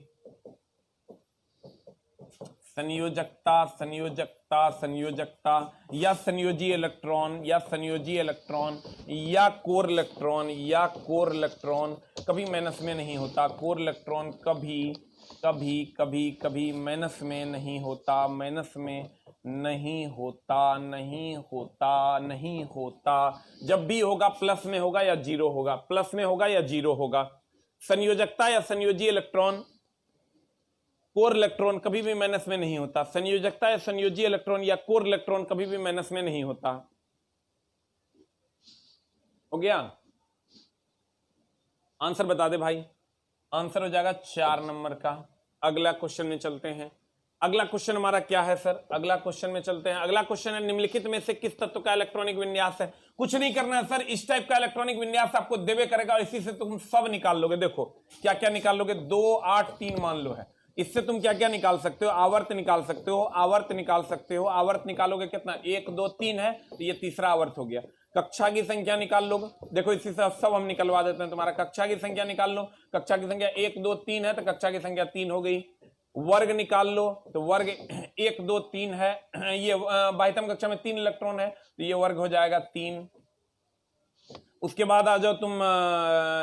संयोजकता संयोजकता संयोजकता, या संयोजी इलेक्ट्रॉन या संयोजी इलेक्ट्रॉन या कोर इलेक्ट्रॉन या कोर इलेक्ट्रॉन कभी माइनस में नहीं होता। कोर इलेक्ट्रॉन कभी कभी कभी कभी माइनस में नहीं होता, माइनस में नहीं होता, नहीं होता, नहीं होता। जब भी होगा प्लस में होगा या जीरो होगा, प्लस में होगा या जीरो होगा। संयोजकता या संयोजी इलेक्ट्रॉन, कोर इलेक्ट्रॉन कभी भी माइनस में नहीं होता। संयोजकता या संयोजी इलेक्ट्रॉन या कोर इलेक्ट्रॉन कभी भी माइनस में नहीं होता। हो गया? आंसर बता दे भाई। आंसर हो जाएगा 4 नंबर का। अगला क्वेश्चन में चलते हैं। अगला क्वेश्चन हमारा क्या है सर? अगला क्वेश्चन में चलते हैं। अगला क्वेश्चन है, निम्नलिखित में से किस तत्व का इलेक्ट्रॉनिक विन्यास है? कुछ नहीं करना है सर, इस टाइप का इलेक्ट्रॉनिक विन्यास आपको देवे करेगा और इसी से तुम सब निकाल लोगे। देखो क्या क्या निकाल लोगे, 2 8 3 मान लो है, इससे तुम क्या क्या निकाल सकते हो? आवर्त निकाल सकते हो, आवर्त निकाल सकते हो। आवर्त निकालोगे कितना? 1 2 3 है, तो ये तीसरा आवर्त हो गया। कक्षा की संख्या निकाल लोगे, देखो इसी से सब हम निकलवा देते हैं। तुम्हारा कक्षा की संख्या निकाल लो, कक्षा की संख्या 1 2 3 है, तो कक्षा की संख्या 3 हो गई। वर्ग निकाल लो, तो वर्ग 1 2 3 है, ये बाह्यतम कक्षा में 3 इलेक्ट्रॉन है, तो ये वर्ग हो जाएगा 3। उसके बाद आ जाओ तुम,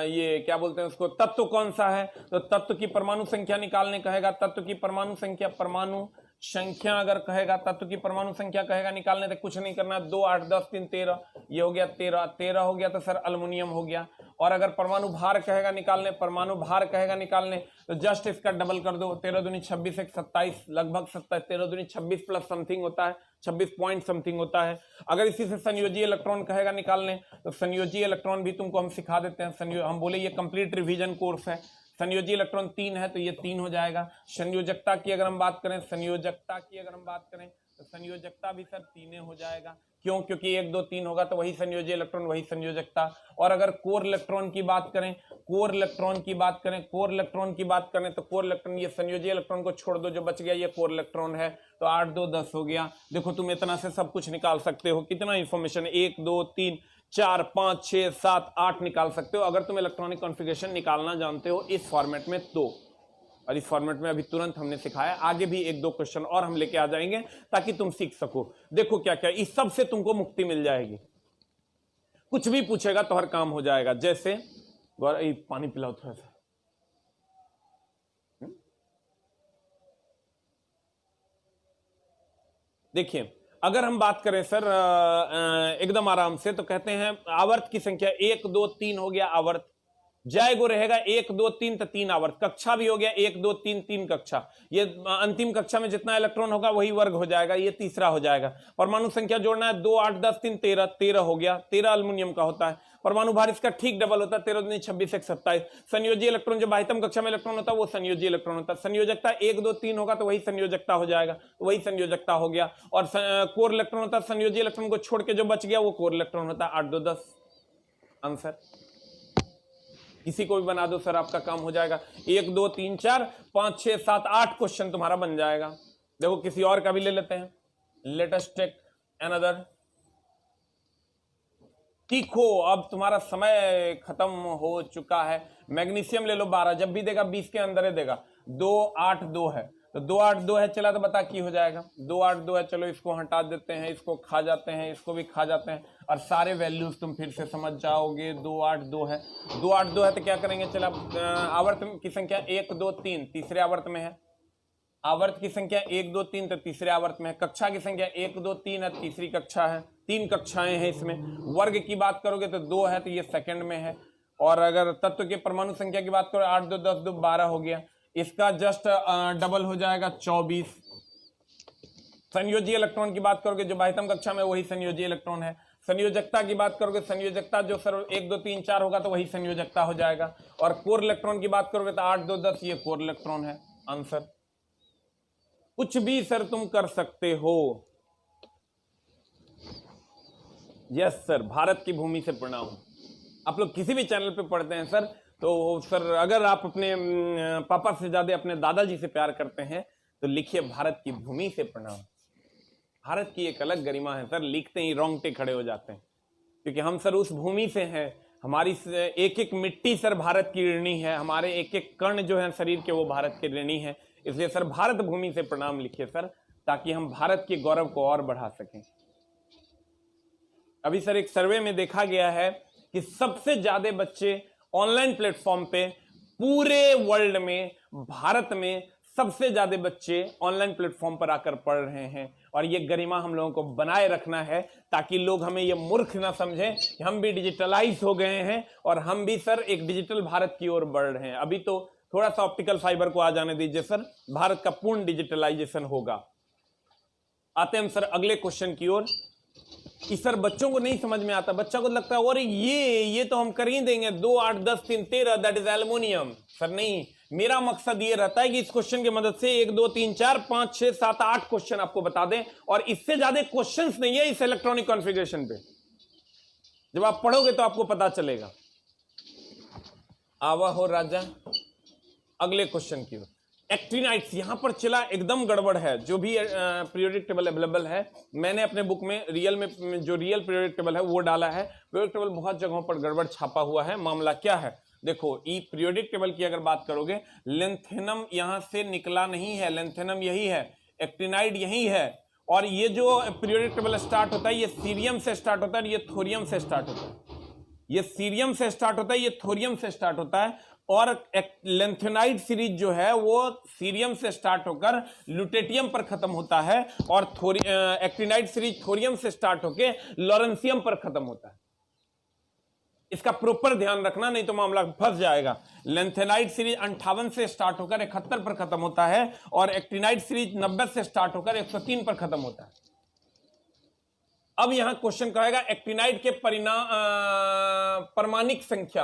ये क्या बोलते हैं उसको, तत्व कौन सा है? तो तत्व की परमाणु संख्या निकालने कहेगा। तत्व की परमाणु संख्या, परमाणु संख्या अगर कहेगा, तत्व की परमाणु संख्या कहेगा निकालने, तो कुछ नहीं करना। 2 8 10 3 13, ये हो गया 13 हो गया, तो सर अल्युमिनियम हो गया। और अगर परमाणु भार कहेगा निकालने, परमाणु भार कहेगा निकालने, तो जस्ट इसका डबल कर दो। 13 दूनी 26 1 27, लगभग 27, 13 दूनी 26 प्लस समथिंग होता है, 26 पॉइंट समथिंग होता है। अगर इसी से संयोजी इलेक्ट्रॉन कहेगा निकालने, तो संयोजी इलेक्ट्रॉन भी तुमको हम सिखा देते हैं। हम बोले ये कंप्लीट रिवीजन कोर्स है। संयोजी इलेक्ट्रॉन 3 है, तो ये 3 हो जाएगा। संयोजकता की अगर हम बात करें, संयोजकता की अगर हम बात करें, तो संयोजकता भी सर 3 हो जाएगा। क्यों? क्योंकि 1 2 3 होगा तो वही संयोजी इलेक्ट्रॉन वही संयोजकता। और अगर कोर इलेक्ट्रॉन की बात करें, कोर इलेक्ट्रॉन की बात करें तो कोर इलेक्ट्रॉन, ये संयोजी इलेक्ट्रॉन को छोड़ दो, जो बच गया ये कोर इलेक्ट्रॉन है। तो 8 2 10 हो गया। देखो तुम इतना से सब कुछ निकाल सकते हो। कितना इंफॉर्मेशन है? 1 2 3 4 5 6 7 8 निकाल सकते हो अगर तुम इलेक्ट्रॉनिक कॉन्फ़िगरेशन निकालना जानते हो इस फॉर्मेट में तो। और इस फॉर्मेट में अभी तुरंत हमने सिखाया, आगे भी 1 2 क्वेश्चन और हम लेके आ जाएंगे ताकि तुम सीख सको। देखो क्या क्या, इस सब से तुमको मुक्ति मिल जाएगी। कुछ भी पूछेगा तो हर काम हो जाएगा। जैसे पानी पिलाओ थोड़ा सा। देखिए अगर हम बात करें सर एकदम आराम से, तो कहते हैं आवर्त की संख्या 1 2 3 हो गया आवर्त, जाएगो रहेगा 1 2 3 तो 3 आवर्त, कक्षा भी हो गया 1 2 3 3 कक्षा। ये अंतिम कक्षा में जितना इलेक्ट्रॉन होगा वही वर्ग हो जाएगा, ये तीसरा हो जाएगा। परमाणु संख्या जोड़ना है 2 8 10 3 13 13 हो गया, 13 अल्युमिनियम का होता है। परमाणु भार इसका ठीक डबल होता है, 13 दूनी 26 1 27। संयोजी इलेक्ट्रॉन जो बाह्यतम कक्षा में इलेक्ट्रॉन होता है वो संयोजी इलेक्ट्रॉन होता है। संयोजकता 1 2 3 होगा तो वही संयोजकता हो जाएगा, तो वही संयोजकता हो गया। और कोर इलेक्ट्रॉन होता है, संयोजी इलेक्ट्रॉन को छोड़ के जो बच गया वो कोर इलेक्ट्रॉन होता है। 8 2 10 आंसर। किसी को भी बना दो सर, आपका काम हो जाएगा। 1 2 3 4 5 6 7 8 क्वेश्चन तुम्हारा बन जाएगा। देखो किसी और का भी ले लेते हैं। Let us take another. सीखो, अब तुम्हारा समय खत्म हो चुका है। मैग्नीशियम ले लो 12, जब भी देगा 20 के अंदर ही देगा। 2 8 2 है तो 2 8 2 है, चला तो बता की हो जाएगा। 2 8 2 है, चलो इसको हटा देते हैं, इसको खा जाते हैं, इसको भी खा जाते हैं, और सारे वैल्यूज तुम फिर से समझ जाओगे। 2 8 2 है, 2 8 2 है तो क्या करेंगे? चला आवर्त की संख्या 1 2 3 तीसरे आवर्त में है। आवर्त की संख्या 1 2 3 तो तीसरे आवर्त में है। कक्षा की संख्या 1 2 3 है, तीसरी कक्षा है। 3 कक्षाएं हैं इसमें। वर्ग की बात करोगे तो 2 है तो ये सेकंड में है। और अगर तत्व के परमाणु संख्या की बात करो 8 2 10 2 12 हो गया, इसका जस्ट डबल हो जाएगा 24। संयोजी इलेक्ट्रॉन की बात करोगे जो बाह्यतम कक्षा में वही संयोजी इलेक्ट्रॉन है। संयोजकता की बात करोगे, संयोजकता जो सर 1 2 3 4 होगा तो वही संयोजकता हो जाएगा। और कोर इलेक्ट्रॉन की बात करोगे तो 8 2 10 ये कोर इलेक्ट्रॉन है। आंसर। कुछ भी सर तुम कर सकते हो। यस सर, भारत की भूमि से प्रणाम। आप लोग किसी भी चैनल पे पढ़ते हैं सर, तो सर अगर आप अपने पापा से ज्यादा अपने दादाजी से प्यार करते हैं तो लिखिए भारत की भूमि से प्रणाम। भारत की एक अलग गरिमा है सर, लिखते ही रोंगटे खड़े हो जाते हैं, क्योंकि हम सर उस भूमि से हैं। हमारी एक एक मिट्टी सर भारत की ऋणी है, हमारे एक एक कण जो है शरीर के वो भारत के ऋणी है। इसलिए सर भारत भूमि से प्रणाम लिखिए सर, ताकि हम भारत के गौरव को और बढ़ा सकें। अभी सर एक सर्वे में देखा गया है कि सबसे ज्यादा बच्चे ऑनलाइन प्लेटफॉर्म पे पूरे वर्ल्ड में, भारत में सबसे ज्यादा बच्चे ऑनलाइन प्लेटफॉर्म पर आकर पढ़ रहे हैं। और ये गरिमा हम लोगों को बनाए रखना है, ताकि लोग हमें ये मूर्ख ना समझें कि हम भी डिजिटलाइज हो गए हैं और हम भी सर एक डिजिटल भारत की ओर बढ़ रहे हैं। अभी तो थोड़ा सा ऑप्टिकल फाइबर को आ जाने दीजिए सर, भारत का पूर्ण डिजिटलाइजेशन होगा। आते हैं हम सर अगले क्वेश्चन की ओर। इस सर बच्चों को नहीं समझ में आता, बच्चा को लगता है और ये तो हम कर ही देंगे, 2 8 10 3 13 दैट इज एल्युमिनियम। सर नहीं, मेरा मकसद ये रहता है कि इस क्वेश्चन की मदद से 1 2 3 4 5 6 7 8 क्वेश्चन आपको बता दें, और इससे ज्यादा क्वेश्चंस नहीं है इस इलेक्ट्रॉनिक कॉन्फ़िगरेशन पे। जब आप पढ़ोगे तो आपको पता चलेगा। आवा हो राजा अगले क्वेश्चन की ओर। एक्टिनाइट्स यहां पर चला एकदम गड़बड़ है। जो भी पीरियोडिक टेबल अवेलेबल है, मैंने अपने बुक में जो रियल पीरियोडिक टेबल है वो डाला है। पीरियोडिक टेबल बहुत जगहों पर गड़बड़ छापा हुआ है। मामला क्या है देखो, ई पीरियोडिक टेबल की अगर बात करोगे, लेंथेनम यहां से निकला नहीं है, लेंथेनम यही है, एक्टिनाइड यही है। और ये जो पीरियोडिक टेबल स्टार्ट होता है ये सीरियम से स्टार्ट होता है, ये थोरियम से स्टार्ट होता है। ये सीरियम से स्टार्ट होता है, ये थोरियम से स्टार्ट होता है। और लेंथेनाइड सीरीज जो है वो सीरियम से स्टार्ट होकर ल्यूटेटियम पर खत्म होता है, और एक्टिनाइड सीरीज थोरियम से स्टार्ट होकर लॉरेंसियम पर खत्म होता है। इसका प्रॉपर ध्यान रखना, नहीं तो मामला फंस जाएगा। लेंथेनाइड सीरीज 58 से स्टार्ट होकर 71 पर खत्म होता है, और एक्टिनाइड सीरीज 90 से स्टार्ट होकर 103 पर खत्म होता है। अब यहां क्वेश्चन कहेगा एक्टिनाइड के परमाणिक संख्या,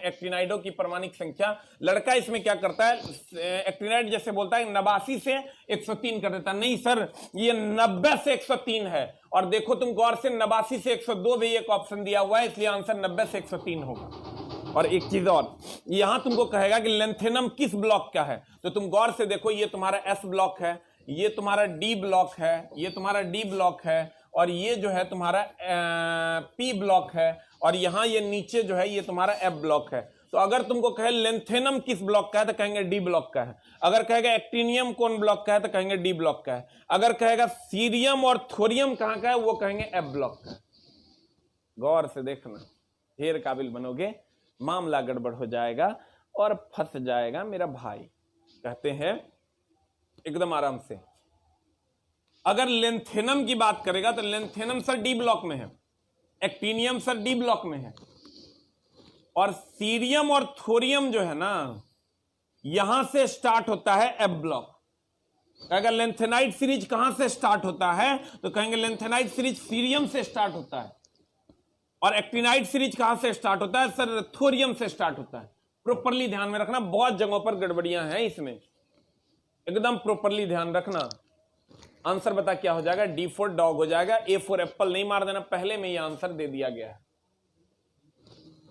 एक्टिनाइडों की परमाणिक संख्या। लड़का इसमें क्या करता है, एक्टिनाइड जैसे बोलता है 89 से 103 कर देता है। नहीं सर, ये 90 से 103 है। और देखो तुम गौर से 89 से 102 भी एक ऑप्शन दिया हुआ है, इसलिए आंसर 90 से 103 होगा। और एक चीज और, यहां तुमको कहेगा कि लेंथेनम किस ब्लॉक का है, तो तुम गौर से देखो, ये तुम्हारा एस ब्लॉक है, ये तुम्हारा डी ब्लॉक है, ये तुम्हारा डी ब्लॉक है, और ये जो है तुम्हारा पी ब्लॉक है, और यहां ये नीचे जो है ये तुम्हारा एफ ब्लॉक है। तो अगर तुमको कहे लेंथेनम किस ब्लॉक का है तो कहेंगे डी ब्लॉक का है। अगर कहेगा एक्टिनियम कौन ब्लॉक का है तो कहेंगे डी ब्लॉक का है। अगर कहेगा सीरियम और थोरियम कहां का है वो कहेंगे एफ ब्लॉक का है। गौर से देखना, ढेर काबिल बनोगे, मामला गड़बड़ हो जाएगा और फंस जाएगा मेरा भाई। कहते हैं एकदम आराम से, अगर लेंथेनम की बात करेगा तो लेंथेनम सर डी ब्लॉक में है, एक्टिनियम सर डी ब्लॉक में है, और सीरियम और थोरियम जो है ना यहां से स्टार्ट होता है एफ ब्लॉक। अगर लेंथेनाइड सीरीज कहां से स्टार्ट होता है तो कहेंगे लेंथेनाइड सीरीज सीरियम से स्टार्ट होता है, और एक्टिनाइड सीरीज कहां से स्टार्ट होता है सर, थोरियम से स्टार्ट होता है। प्रॉपरली ध्यान में रखना, बहुत जगहों पर गड़बड़ियां हैं इसमें, एकदम प्रॉपरली ध्यान रखना। आंसर बता क्या हो जाएगा, डी फॉर डॉग हो जाएगा, ए फॉर एप्पल नहीं मार देना, पहले में ये आंसर दे दिया गया है।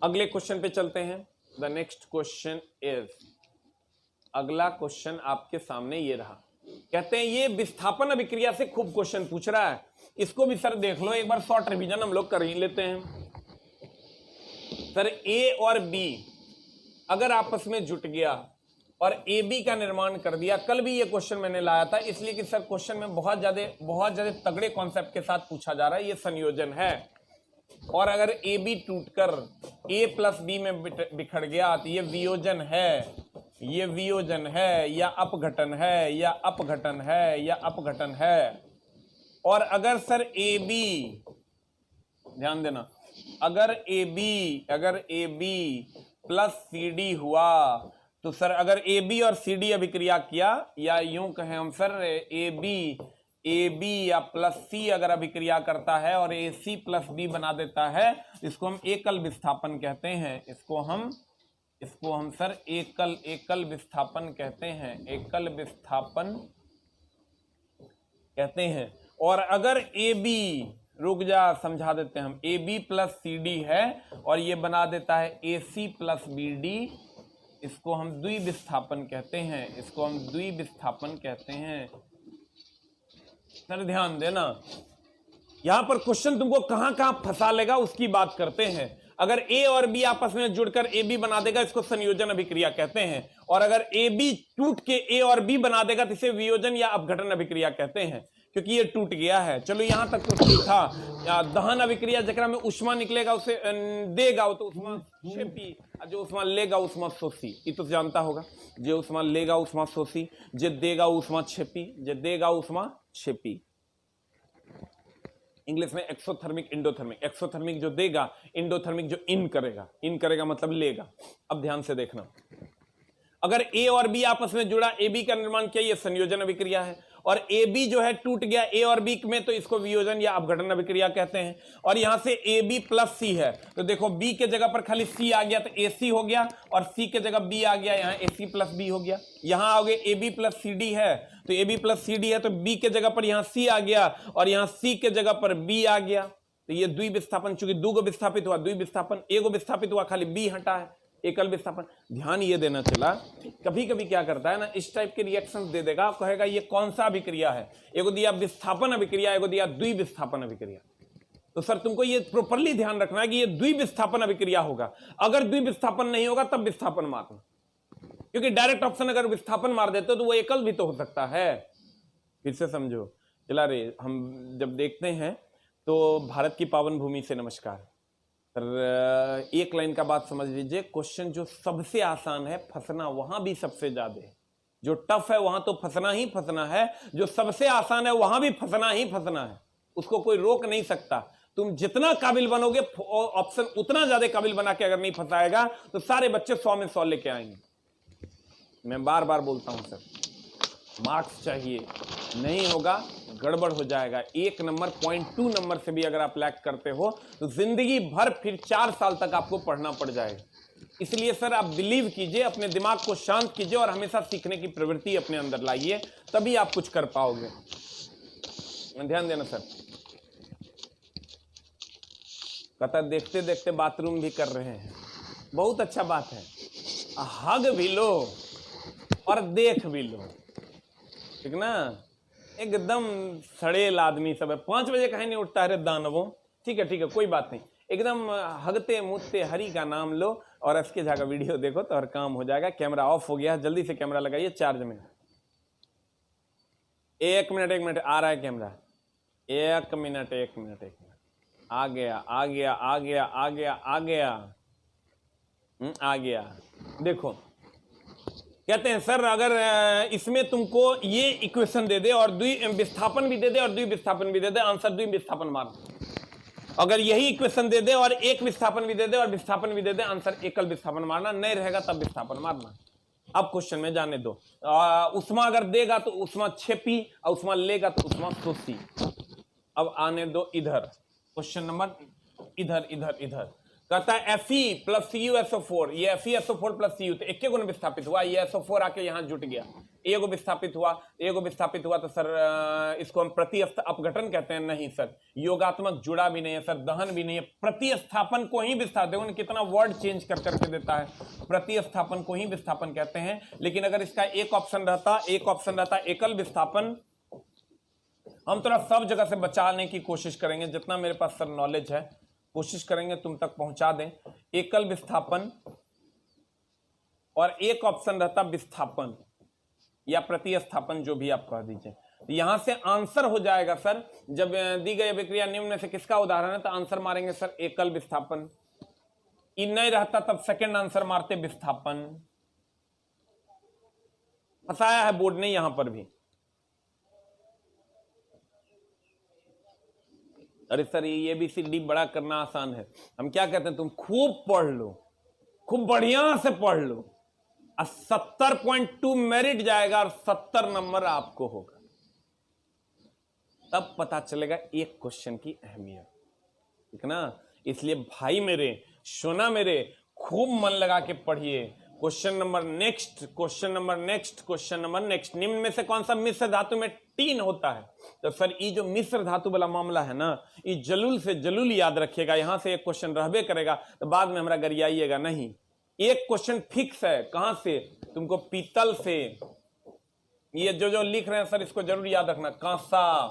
अगले क्वेश्चन पे चलते हैं। द नेक्स्ट क्वेश्चन इज, अगला क्वेश्चन आपके सामने ये रहा। कहते हैं ये विस्थापन अभिक्रिया से खूब क्वेश्चन पूछ रहा है, इसको भी सर देख लो एक बार, शॉर्ट रिवीजन हम लोग कर ही लेते हैं। सर ए और बी अगर आपस में जुट गया और ए बी का निर्माण कर दिया, कल भी ये क्वेश्चन मैंने लाया था, इसलिए कि सर क्वेश्चन में बहुत ज्यादा तगड़े कॉन्सेप्ट के साथ पूछा जा रहा है। ये संयोजन है, और अगर ए बी टूटकर ए प्लस बी में बिखर गया तो ये वियोजन है, ये वियोजन है या अपघटन है, या अपघटन है, या अपघटन है। और अगर सर ए बी, ध्यान देना, अगर A B plus C D हुआ तो सर अगर ए बी और सी डी अभिक्रिया किया, या यूं कहें हम सर ए बी या प्लस सी अगर अभिक्रिया करता है और ए सी प्लस बी बना देता है, इसको हम एकल विस्थापन कहते हैं। इसको हम सर एकल विस्थापन कहते हैं, एकल विस्थापन कहते हैं। और अगर ए बी, रुक जा समझा देते हैं हम, A B plus C D है और ये बना देता है A C plus B D, इसको हम द्विविस्थापन कहते हैं, इसको हम द्विविस्थापन कहते हैं। सर ध्यान देना, यहां पर क्वेश्चन तुमको कहां कहां फंसा लेगा उसकी बात करते हैं। अगर ए और बी आपस में जुड़कर ए बी बना देगा, इसको संयोजन अभिक्रिया कहते हैं। और अगर ए बी टूट के ए और बी बना देगा तो इसे वियोजन या अपघटन अभिक्रिया कहते हैं, क्योंकि ये टूट गया है। चलो यहां तक तो ठीक था। दहन अभिक्रिया जकरा में उष्मा निकलेगा उसे देगा तो उष्मा छेपी, जो उष्मा लेगा उष्मा शोषी, ये तो जानता होगा। जो उष्मा लेगा उष्मा शोषी, जे देगा उष्मा छेपी, जे देगा उष्मा छेपी। इंग्लिश में एक्सोथर्मिक इंडोथर्मिक, एक्सोथर्मिक जो देगा, इंडोथर्मिक जो इन करेगा मतलब लेगा। अब ध्यान से देखना, अगर ए और बी आपस में जुड़ा, ए बी का निर्माण किया, ये संयोजन अभिक्रिया है। और ए बी जो है टूट गया ए और बी में, तो इसको वियोजन या अपघटन अभिक्रिया कहते हैं। और यहां से ए बी प्लस सी है, तो देखो बी के जगह पर खाली सी आ गया तो ए सी हो गया, और सी के जगह बी आ गया, यहाँ ए सी प्लस बी हो गया। यहाँ आओगे A B plus C D है, तो A B plus C D है, तो बी के जगह पर यहाँ सी आ गया, और यहाँ सी के जगह पर बी आ गया। तो ये द्विविस्थापन, चूंकि दो विस्थापित हुआ द्विविस्थापन, एगो विस्थापित हुआ खाली बी हटा है, एकल विस्थापन। ध्यान ये देना चला, कभी कभी क्या करता है ना, इस टाइप के रिएक्शंस दे देगा, कहेगा ये कौन सा अभिक्रिया है, एगो दिया विस्थापन अभिक्रिया, एगो दिया द्विविस्थापन अभिक्रिया। तो सर तुमको ये प्रॉपरली ध्यान रखना है कि ये द्विविस्थापन अभिक्रिया होगा। अगर द्विविस्थापन नहीं होगा तब विस्थापन मारना, क्योंकि डायरेक्ट ऑप्शन अगर विस्थापन मार देते हो तो वो एकल भी तो हो सकता है। फिर से समझो, चला रे, हम जब देखते हैं तो भारत की पावन भूमि से नमस्कार। एक लाइन का बात समझ लीजिए, क्वेश्चन जो सबसे आसान है फंसना वहां भी सबसे ज्यादा है। जो टफ है वहां तो फंसना ही फंसना है, जो सबसे आसान है वहां भी फंसना ही फंसना है, उसको कोई रोक नहीं सकता। तुम जितना काबिल बनोगे, ऑप्शन उतना ज्यादा काबिल बना के अगर नहीं फंसाएगा तो सारे बच्चे 100 में 100 लेके आएंगे। मैं बार बार बोलता हूं सर, मार्क्स चाहिए, नहीं होगा, गड़बड़ हो जाएगा। 1 नंबर 0.2 नंबर से भी अगर आप लैक करते हो तो जिंदगी भर फिर 4 साल तक आपको पढ़ना पड़ जाएगा। इसलिए सर आप बिलीव कीजिए, अपने दिमाग को शांत कीजिए और हमेशा सीखने की प्रवृत्ति अपने अंदर लाइए, तभी आप कुछ कर पाओगे। ध्यान देना सर। कहता देखते देखते बाथरूम भी कर रहे हैं, बहुत अच्छा बात है। हग भी लो और देख भी लो, ठीक ना। एकदम सड़ेल आदमी सब है, 5 बजे कहीं नहीं उठता है दानवों। ठीक है ठीक है, कोई बात नहीं, एकदम हगते मुदते हरि का नाम लो और इसके जाकर वीडियो देखो तो हर काम हो जाएगा। कैमरा ऑफ हो गया, जल्दी से कैमरा लगाइए चार्ज में। 1 मिनट आ रहा है कैमरा। 1 मिनट आ गया आ गया आ गया आ गया आ गया आ गया। देखो कहते हैं सर अगर इसमें तुमको ये इक्वेशन दे दे और विस्थापन भी दे दे और द्विविस्थापन भी दे दे, आंसर द्विविस्थापन मारना। अगर यही इक्वेशन दे दे और एक विस्थापन भी दे दे और विस्थापन भी दे दे, आंसर एकल विस्थापन मारना। नहीं रहेगा तब विस्थापन मारना। अब क्वेश्चन में जाने दो। उष्मा अगर देगा तो उष्मा छेपी और उष्मा लेगा तो उष्मा शोषी। अब आने दो इधर, क्वेश्चन नंबर इधर इधर इधर। कहता है Fe प्लस CuSO4, ये FeSO4 प्लस Cu तो एक गुण विस्थापित हुआ, ये SO4 आके यहाँ जुट गया, एगो विस्थापित हुआ, एगो विस्थापित हुआ। तो सर इसको हम प्रतिअपघटन कहते हैं। नहीं सर, योगात्मक जुड़ा भी नहीं है सर, दहन भी नहीं है, प्रतिस्थापन को ही विस्थापन। देखो कितना वर्ड चेंज कर करके देता है, प्रतिस्थापन को ही विस्थापन कहते हैं। लेकिन अगर इसका एक ऑप्शन रहता एकल विस्थापन। हम थोड़ा सब जगह से बचाने की कोशिश करेंगे, जितना मेरे पास सर नॉलेज है कोशिश करेंगे तुम तक पहुंचा दें। एकल विस्थापन और एक ऑप्शन रहता विस्थापन या प्रतिस्थापन, जो भी आप कह दीजिए। तो यहां से आंसर हो जाएगा सर, जब दी गई अभिक्रिया निम्न में से किसका उदाहरण है, तो आंसर मारेंगे सर एकल विस्थापन। इन नहीं रहता तब सेकंड आंसर मारते विस्थापन। फंसाया है बोर्ड ने यहां पर भी। अरे सर ये ABCD बड़ा करना आसान है। हम क्या कहते हैं, तुम खूब पढ़ लो, खूब बढ़िया से पढ़ लो, और 70.2 मेरिट जाएगा और 70 नंबर आपको होगा। तब पता चलेगा एक क्वेश्चन की अहमियत, ठीक ना। इसलिए भाई मेरे, सोना मेरे, खूब मन लगा के पढ़िए। Question number next, question number next, question number next. निम्न में से कौन सा मिश्र धातु में टीन होता है? तो सर ये जो मिश्र धातु वाला मामला है ना, ये जलूल से जलूल याद रखिएगा। यहां से एक क्वेश्चन रहबे करेगा तो बाद में हमरा गरियाइएगा नहीं। एक क्वेश्चन फिक्स है, कहां से? तुमको पीतल से। ये जो लिख रहे हैं सर इसको जरूर याद रखना। कांसा,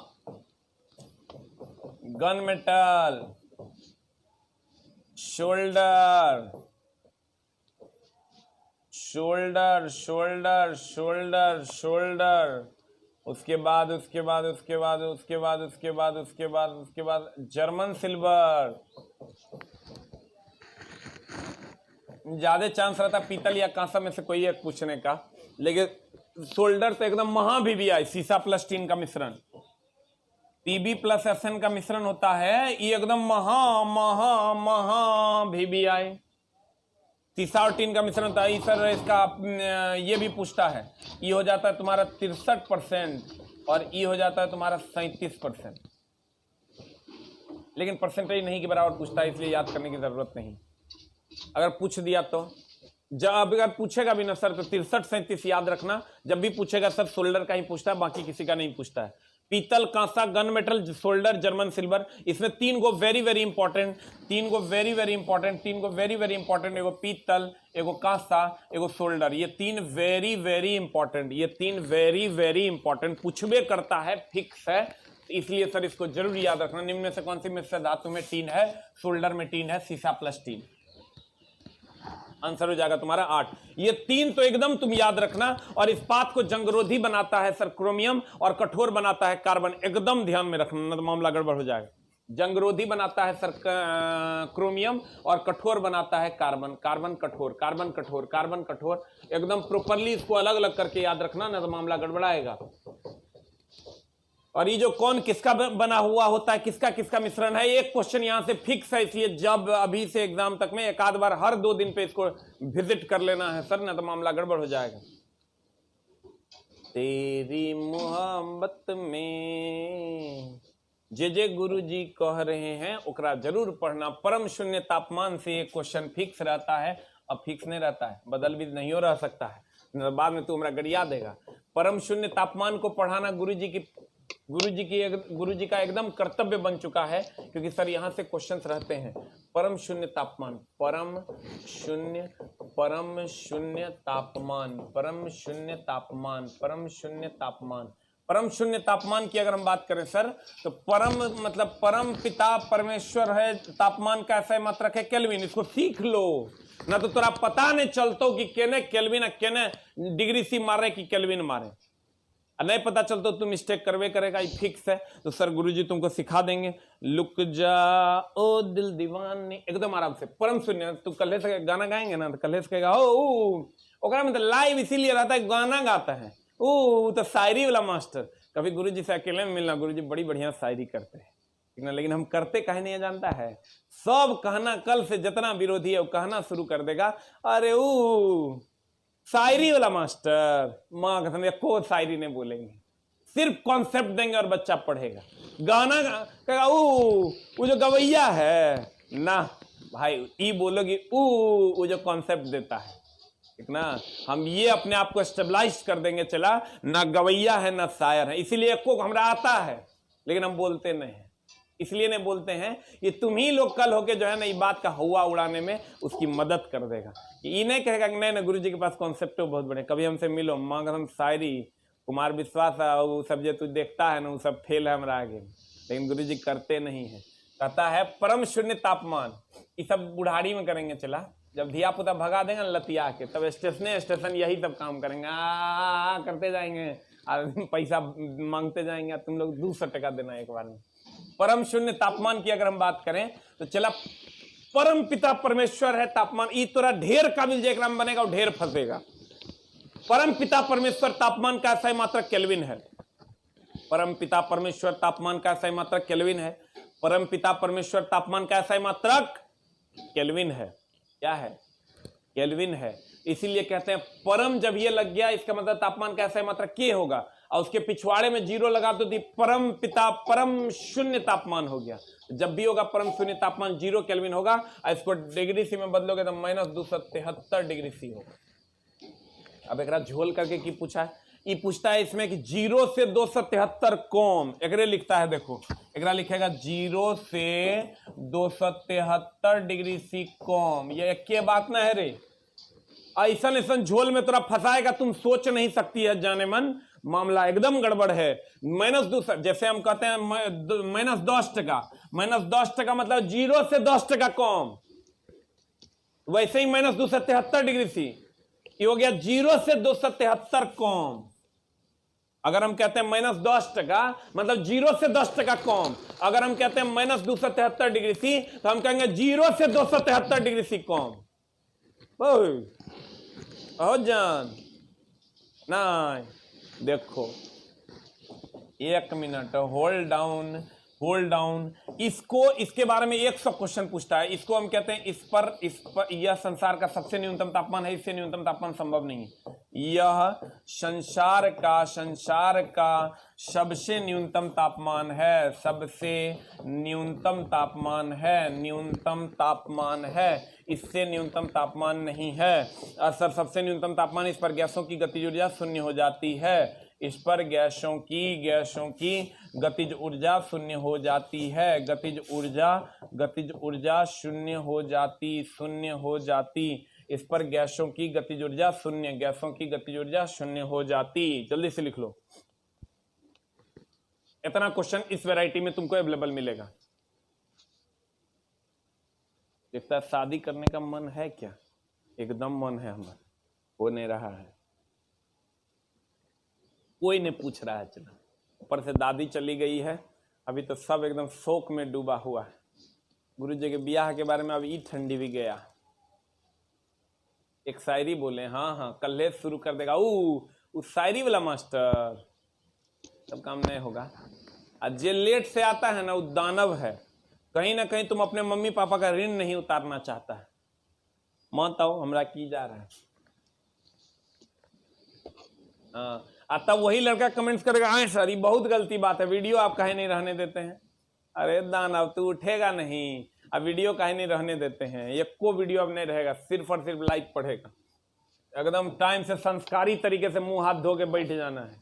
gun metal, solder, solder, solder, solder, solder, उसके बाद जर्मन सिल्वर। ज्यादा चांस रहता पीतल या कांसा में से कोई एक पूछने का, लेकिन शोल्डर तो एकदम महा VBI, सीसा प्लस टीन का मिश्रण, PB प्लस SN का मिश्रण होता है। ये एकदम महा VBI। सीसा और टीन का मिश्रण होता है। सर इसका ये भी पूछता है, ये हो जाता है तुम्हारा 63% और ये हो जाता है तुम्हारा 37%। लेकिन परसेंटेज नहीं के बराबर पूछता है, इसलिए याद करने की जरूरत नहीं। अगर पूछ दिया तो, जब अगर पूछेगा भी ना सर तो 63-37 याद रखना। जब भी पूछेगा सर शोल्डर का ही पूछता है, बाकी किसी का नहीं पूछता है। पीतल, कांसा, gun metal, solder, German silver, इसमें 3 गो वेरी वेरी इंपॉर्टेंट, 3 गो वेरी वेरी इंपॉर्टेंट, 3 गो वेरी वेरी इंपॉर्टेंट। एगो पीतल, एगो कांसा, एगो शोल्डर। ये 3 वेरी वेरी इंपॉर्टेंट, ये 3 वेरी वेरी इंपॉर्टेंट पूछबे करता है, फिक्स है। इसलिए सर इसको जरूर याद रखना। निम्न में से कौन सी मिश्र धातु में टीन है? शोल्डर में टीन है, सीसा प्लस टीन। आंसर हो जाएगा तुम्हारा 8। ये 3 तो एकदम तुम याद रखना। और इस्पात को जंगरोधी बनाता है सर क्रोमियम और कठोर बनाता है कार्बन। एकदम ध्यान में रखना, न तो मामला गड़बड़ हो जाएगा। जंगरोधी बनाता है सर क्रोमियम और कठोर बनाता है कार्बन। कार्बन कठोर, कार्बन कठोर, कार्बन कठोर। एकदम प्रॉपरली इसको अलग अलग करके याद रखना, न तो मामला गड़बड़ाएगा। और ये जो कौन किसका बना हुआ होता है, किसका किसका मिश्रण है, एक क्वेश्चन यहां से फिक्स है। इसलिए जब अभी से एग्जाम तक में एक आध बार हर 2 दिन पे इसको विजिट कर लेना है सर, ना तो मामला गड़बड़ हो जाएगा। तेरी मोहब्बत में। जे गुरु जी कह रहे हैं ओकरा जरूर पढ़ना। परम शून्य तापमान से एक क्वेश्चन फिक्स रहता है, अब फिक्स नहीं रहता है, बदल भी नहीं हो रह सकता है, बाद में तू हमरा गरिया देगा। परम शून्य तापमान को पढ़ाना गुरु जी का एकदम कर्तव्य बन चुका है, क्योंकि सर यहाँ से क्वेश्चंस रहते हैं। परम शून्य तापमान, परम शून्य तापमान, परम शून्य तापमान, परम शून्य तापमान। परम शून्य तापमान की अगर हम बात करें सर, तो परम मतलब परम पिता परमेश्वर है, तापमान का ऐसा मात्रक है केल्विन। इसको सीख लो, ना तो तोरा पता नहीं चलतो कि केने केल्विन केने डिग्री सी मारे कि केल्विन मारे, नहीं पता चलता तू मिस्टेक करवे करेगा, ये फिक्स है। तो सर गुरुजी तुमको सिखा देंगे। लुक जा ओ दिल दीवाने, एकदम आराम से परम शून्य। तू कल्हे से गाना गाएंगे ना तो कल्हे से कहेगा ओकरा में तो लाइव इसीलिए रहता है, गाना गाता है तो शायरी वाला मास्टर। कभी गुरुजी से अकेले में मिलना, गुरुजी बड़ी बढ़िया शायरी करते हैं, ठीक ना, लेकिन हम करते कहे नहीं जानता है। सब कहना कल से जितना विरोधी है वो कहना शुरू कर देगा, अरे शायरी वाला मास्टर। माँ कसम को शायरी नहीं बोलेंगे, सिर्फ कॉन्सेप्ट देंगे और बच्चा पढ़ेगा। गाना कहेगा वो जो गवैया है ना भाई, ई बोलोगी वो जो कॉन्सेप्ट देता है, ठीक ना। हम ये अपने आप को स्टेबलाइज कर देंगे, चला ना गवैया है ना शायर है। इसीलिए को हमरा आता है लेकिन हम बोलते नहीं है, इसलिए नहीं बोलते हैं। ये तुम ही लोग कल होके जो है ना ये बात का हवा उड़ाने में उसकी मदद कर देगा। ये नहीं कहेगा कि नहीं गुरुजी के पास कॉन्सेप्ट बहुत बड़े, कभी हमसे मिलो माँ कसम शायरी कुमार विश्वास वो सब जो तू देखता है ना वो सब फेल है हमारा आगे, लेकिन गुरुजी करते नहीं है। कहता है परम शून्य तापमान, ये सब बुढ़ाड़ी में करेंगे। चला जब धिया पुता भगा देंगे लतिया के, तब स्टेशन यही सब काम करेंगे, करते जाएंगे, पैसा मांगते जाएंगे, तुम लोग 200 टका देना एक बार में। परम शून्य तापमान की अगर हम बात करें तो चला परम पिता परमेश्वर है तापमान, ई तोरा ढेर काबिल जे एकरा में बनेगा वो ढेर फंसेगा। परम पिता परमेश्वर तापमान का ऐसा मात्रक केल्विन है। परम पिता परमेश्वर तापमान का ऐसा मात्रक केल्विन है। परम पिता परमेश्वर तापमान का ऐसा मात्रक केल्विन है। क्या है? केल्विन है। इसीलिए कहते हैं परम जब ये लग गया इसका मतलब तापमान का ऐसा मात्रक के होगा, और उसके पिछवाड़े में 0 लगा दो तो परम पिता परम शून्य तापमान हो गया। जब भी होगा परम शून्य तापमान 0 केल्विन होगा, और इसको डिग्री सी में बदलोगे तो -273 डिग्री सी होगा। अब एक झोल करके की पूछा है, ये पूछता है इसमें कि 0 से 273 कौम एकरे लिखता है। देखो एकरा लिखेगा 0 से 273 डिग्री सी कौम, ये एक के बात ना है रे। ऐसा झोल में तोरा फंसाएगा तुम सोच नहीं सकती है, जाने मन मामला एकदम गड़बड़ है। -2, जैसे हम कहते हैं -10 टका, -10 टका मतलब 0 से 10 टका कम, वैसे ही -273 डिग्री सी ये हो गया 0 से 273 कम। अगर हम कहते हैं -10 टका मतलब 0 से 10 टका कम। अगर हम कहते हैं -273 डिग्री सी तो हम कहेंगे 0 से 273 डिग्री सी कम। हो जान नहीं, देखो 1 मिनट होल्ड डाउन। इसको इसके बारे में 100 क्वेश्चन पूछता है। इसको हम कहते हैं इस पर यह संसार का सबसे न्यूनतम तापमान है, इससे न्यूनतम तापमान संभव नहीं है। यह संसार का सबसे न्यूनतम तापमान है, सबसे न्यूनतम तापमान है, इससे न्यूनतम तापमान नहीं है। सर सबसे न्यूनतम तापमान, इस पर गैसों की गतिज ऊर्जा शून्य हो जाती है। इस पर गैसों की गतिज ऊर्जा शून्य हो जाती है। गतिज ऊर्जा शून्य हो जाती। इस पर गैसों की गतिज ऊर्जा शून्य हो जाती। जल्दी से लिख लो, इतना क्वेश्चन इस वैरायटी में तुमको अवेलेबल मिलेगा। देखता शादी करने का मन है क्या? एकदम मन है हमारा, हो नहीं रहा है, कोई नहीं पूछ रहा है। चला ऊपर से दादी चली गई है, अभी तो सब एकदम शोक में डूबा हुआ है। गुरुजी के ब्याह के बारे में अभी ठंडी भी गया। एक शायरी बोले, हाँ कल शुरू कर देगा उस शायरी वाला मास्टर, सब काम नहीं होगा। और जे लेट से आता है ना वो दानव है। कहीं ना कहीं तुम अपने मम्मी पापा का ऋण नहीं उतारना चाहता है। मानता हो हमरा की जा रहा है। तब वही लड़का कमेंट्स करेगा, हाँ सर ये बहुत गलती बात है, वीडियो आप काहे नहीं रहने देते हैं। अरे दानव तू उठेगा नहीं, अब वीडियो काहे नहीं रहने देते हैं, एक को वीडियो अब नहीं रहेगा, सिर्फ और सिर्फ लाइक पढ़ेगा। एकदम टाइम से संस्कारी तरीके से मुंह हाथ धो के बैठ जाना है।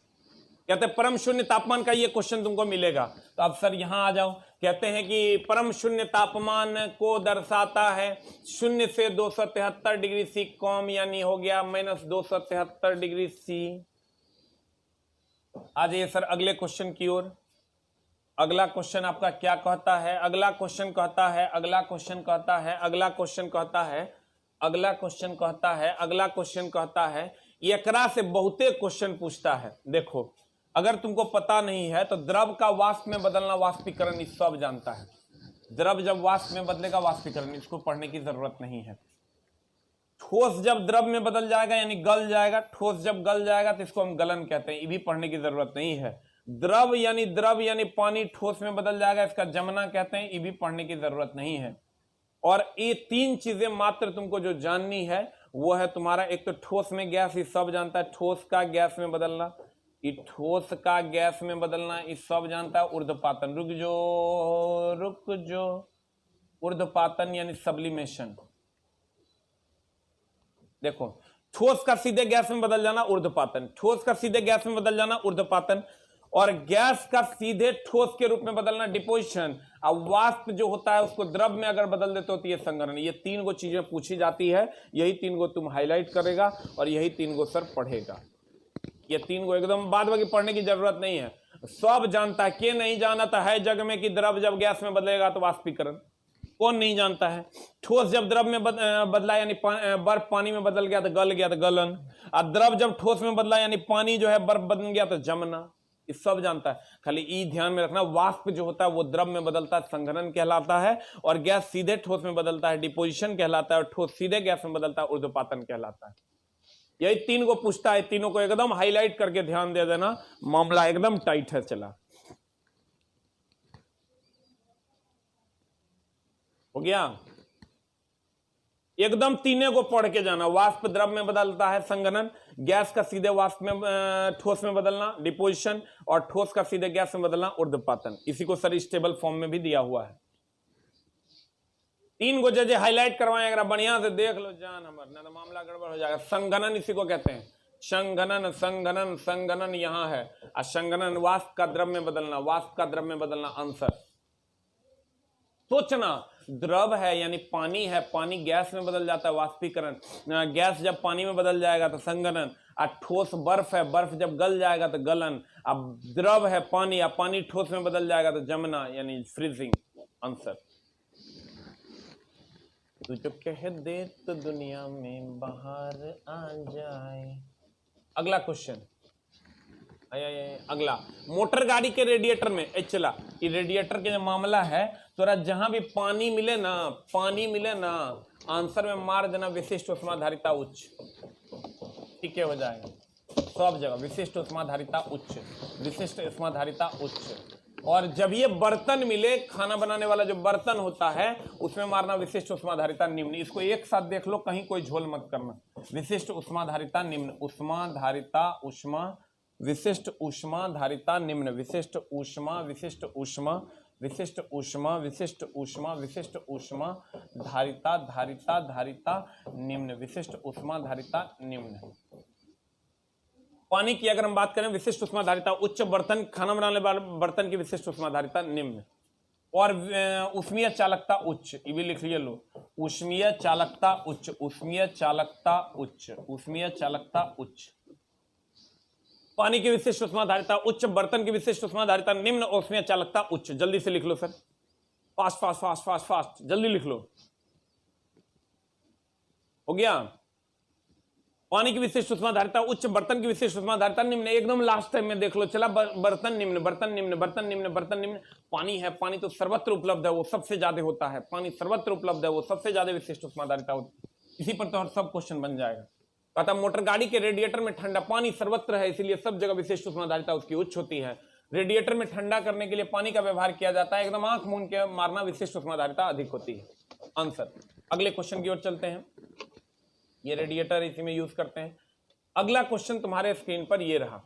कहते हैं परम शून्य तापमान का ये क्वेश्चन तुमको मिलेगा, तो अब सर यहां आ जाओ। कहते हैं कि परम शून्य तापमान को दर्शाता है 0 से 273 डिग्री सी कॉम, यानी हो गया -273 डिग्री सी। आ जाइए सर अगले क्वेश्चन की ओर। अगला क्वेश्चन आपका क्या कहता है? अगला क्वेश्चन कहता है, अगला क्वेश्चन कहता है, अगला क्वेश्चन कहता है, अगला क्वेश्चन कहता है, अगला क्वेश्चन कहता है, एकरा से बहुते क्वेश्चन पूछता है। देखो अगर तुमको पता नहीं है तो द्रव का वाष्प में बदलना, वाष्पीकरण, इस सब जानता है। द्रव जब वाष्प में बदलेगा वाष्पीकरण, इसको पढ़ने की जरूरत नहीं है। ठोस जब द्रव में बदल जाएगा यानी गल जाएगा, ठोस जब गल जाएगा तो इसको हम गलन कहते हैं, ये भी पढ़ने की जरूरत नहीं है। द्रव यानी पानी ठोस में बदल जाएगा, इसका जमना कहते हैं, ये भी पढ़ने की जरूरत नहीं है। और ये 3 चीजें मात्र तुमको जो जाननी है वो है तुम्हारा, एक तो ठोस में गैस, ये सब जानता है, ठोस का गैस में बदलना, ये ठोस का गैस में बदलना, ये सब जानता है। ऊर्ध्वपातन, रुक जो, ऊर्ध्वपातन यानी सब्लिमेशन। देखो ठोस का सीधे गैस में बदल जाना ऊर्ध्वपातन, ठोस का सीधे गैस में बदल जाना ऊर्ध्वपातन, और गैस का सीधे ठोस के रूप में बदलना डिपोजिशन। अब वाष्प जो होता है उसको द्रव में अगर बदल देते हो तो ये संघनन। ये 3 गो चीजें पूछी जाती है, यही 3 गो तुम हाईलाइट करेगा और यही 3 गो सर पढ़ेगा। ये 3 गो एकदम बाद बाकी पढ़ने की जरूरत नहीं है, सब जानता है। के नहीं जाना था है जग में कि द्रव जब गैस में बदलेगा तो वाष्पीकरण, कौन नहीं जानता है। ठोस जब द्रव में बदला यानी बर्फ पानी में बदल गया तो गल गया तो गलन, और द्रव जब ठोस में बदला यानी पानी जो है बर्फ बदल गया तो जमना, ये सब जानता है। खाली ई ध्यान में रखना, वाष्प जो होता है वो द्रव में बदलता है, संघनन कहलाता है, और गैस सीधे ठोस में बदलता है, डिपोजिशन कहलाता है, और ठोस सीधे गैस में बदलता है, ऊर्ध्वपातन कहलाता है। यही 3 को पूछता है, तीनों को एकदम हाईलाइट करके ध्यान दे देना, मामला एकदम टाइट है। चला हो गया, एकदम 3 को पढ़ के जाना। वाष्प द्रव में बदलता है संघनन, गैस का सीधे वाष्प में ठोस में बदलना डिपोजिशन, और ठोस का सीधे गैस में बदलना ऊर्ध्वपातन। इसी को सर स्टेबल फॉर्म में भी दिया हुआ है। 3 को जजे हाईलाइट करवाए, अगर बढ़िया से देख लो जान हमर, ना तो मामला गड़बड़ हो जाएगा। संघनन इसी को कहते हैं, संघनन, संघनन, संघनन यहां है, और संघनन वाष्प का द्रव में बदलना, वाष्प का द्रव में बदलना आंसर। सोचना, द्रव है यानी पानी है, पानी गैस में बदल जाता है वाष्पीकरण, गैस जब पानी में बदल जाएगा तो संघनन, और ठोस बर्फ है, बर्फ जब गल जाएगा तो गलन, अब द्रव है पानी, अब पानी ठोस में बदल जाएगा तो जमना यानी फ्रीजिंग, आंसर। तू जो कह दे तो दुनिया में बाहर आ जाए। अगला क्वेश्चन, अगला, मोटर गाड़ी के रेडिएटर में, चला ये रेडिएटर के जो मामला है, तो जहां भी पानी मिले ना, पानी मिले ना, आंसर में मार देना विशिष्ट उष्माधारिता उच्च, ठीक है हो जाएगा सब जगह। विशिष्ट उष्माधारिता उच्च, विशिष्ट उष्माधारिता उच्च। और जब ये बर्तन मिले, खाना बनाने वाला जो बर्तन होता है उसमें मारना विशिष्ट उष्माधारिता निम्न। इसको एक साथ देख लो, कहीं कोई झोल मत करना। विशिष्ट उष्माधारिता निम्न, उष्माधारिता उष्मा, विशिष्ट उष्माधारिता निम्न, विशिष्ट ऊष्मा, विशिष्ट ऊष्मा, विशिष्ट ऊष्मा, विशिष्ट ऊष्मा, विशिष्ट ऊष्मा धारिता, धारिता, धारिता निम्न, विशिष्ट उष्माधारिता निम्न। पानी की अगर हम बात करें, विशिष्ट उष्माधारिता उच्च, बर्तन खाना बनाने वाले बर्तन की विशिष्ट उष्माधारिता निम्न, और ऊष्मीय चालकता उच्च, ये भी लिख लिए लो, ऊष्मीय चालकता उच्च, ऊष्मीय चालकता उच्च, ऊष्मीय चालकता उच्च। पानी की विशिष्ट उष्माधारिता उच्च, बर्तन की विशिष्ट उष्माधारिता निम्न, ऊष्मीय चालकता उच्च। जल्दी से लिख लो sir, fast fast fast fast fast, जल्दी लिख लो। हो गया, पानी की विशिष्ट उष्माधारिता उच्च, बर्तन की विशिष्ट उष्माधारिता निम्न, एकदम लास्ट टाइम में देख लो। चला बर्तन निम्न, बर्तन निम्न, बर्तन निम्न, बर्तन निम्न। पानी है, पानी तो सर्वत्र उपलब्ध है, वो सबसे ज्यादा होता है, पानी सर्वत्र उपलब्ध है, वो सबसे ज्यादा विशिष्ट उष्माधारिता होती है। इसी पर तो सब क्वेश्चन बन जाएगा। कहता मोटर गाड़ी के रेडिएटर में ठंडा, पानी सर्वत्र है इसलिए सब जगह विशिष्ट उष्माधारिता उसकी उच्च होती है। रेडिएटर में ठंडा करने के लिए पानी का व्यवहार किया जाता है, एकदम आंख मूंद के मारना, विशिष्ट उष्माधारिता अधिक होती है, आंसर। अगले क्वेश्चन की ओर चलते हैं। ये रेडिएटर इसी में यूज करते हैं। अगला क्वेश्चन तुम्हारे स्क्रीन पर ये रहा,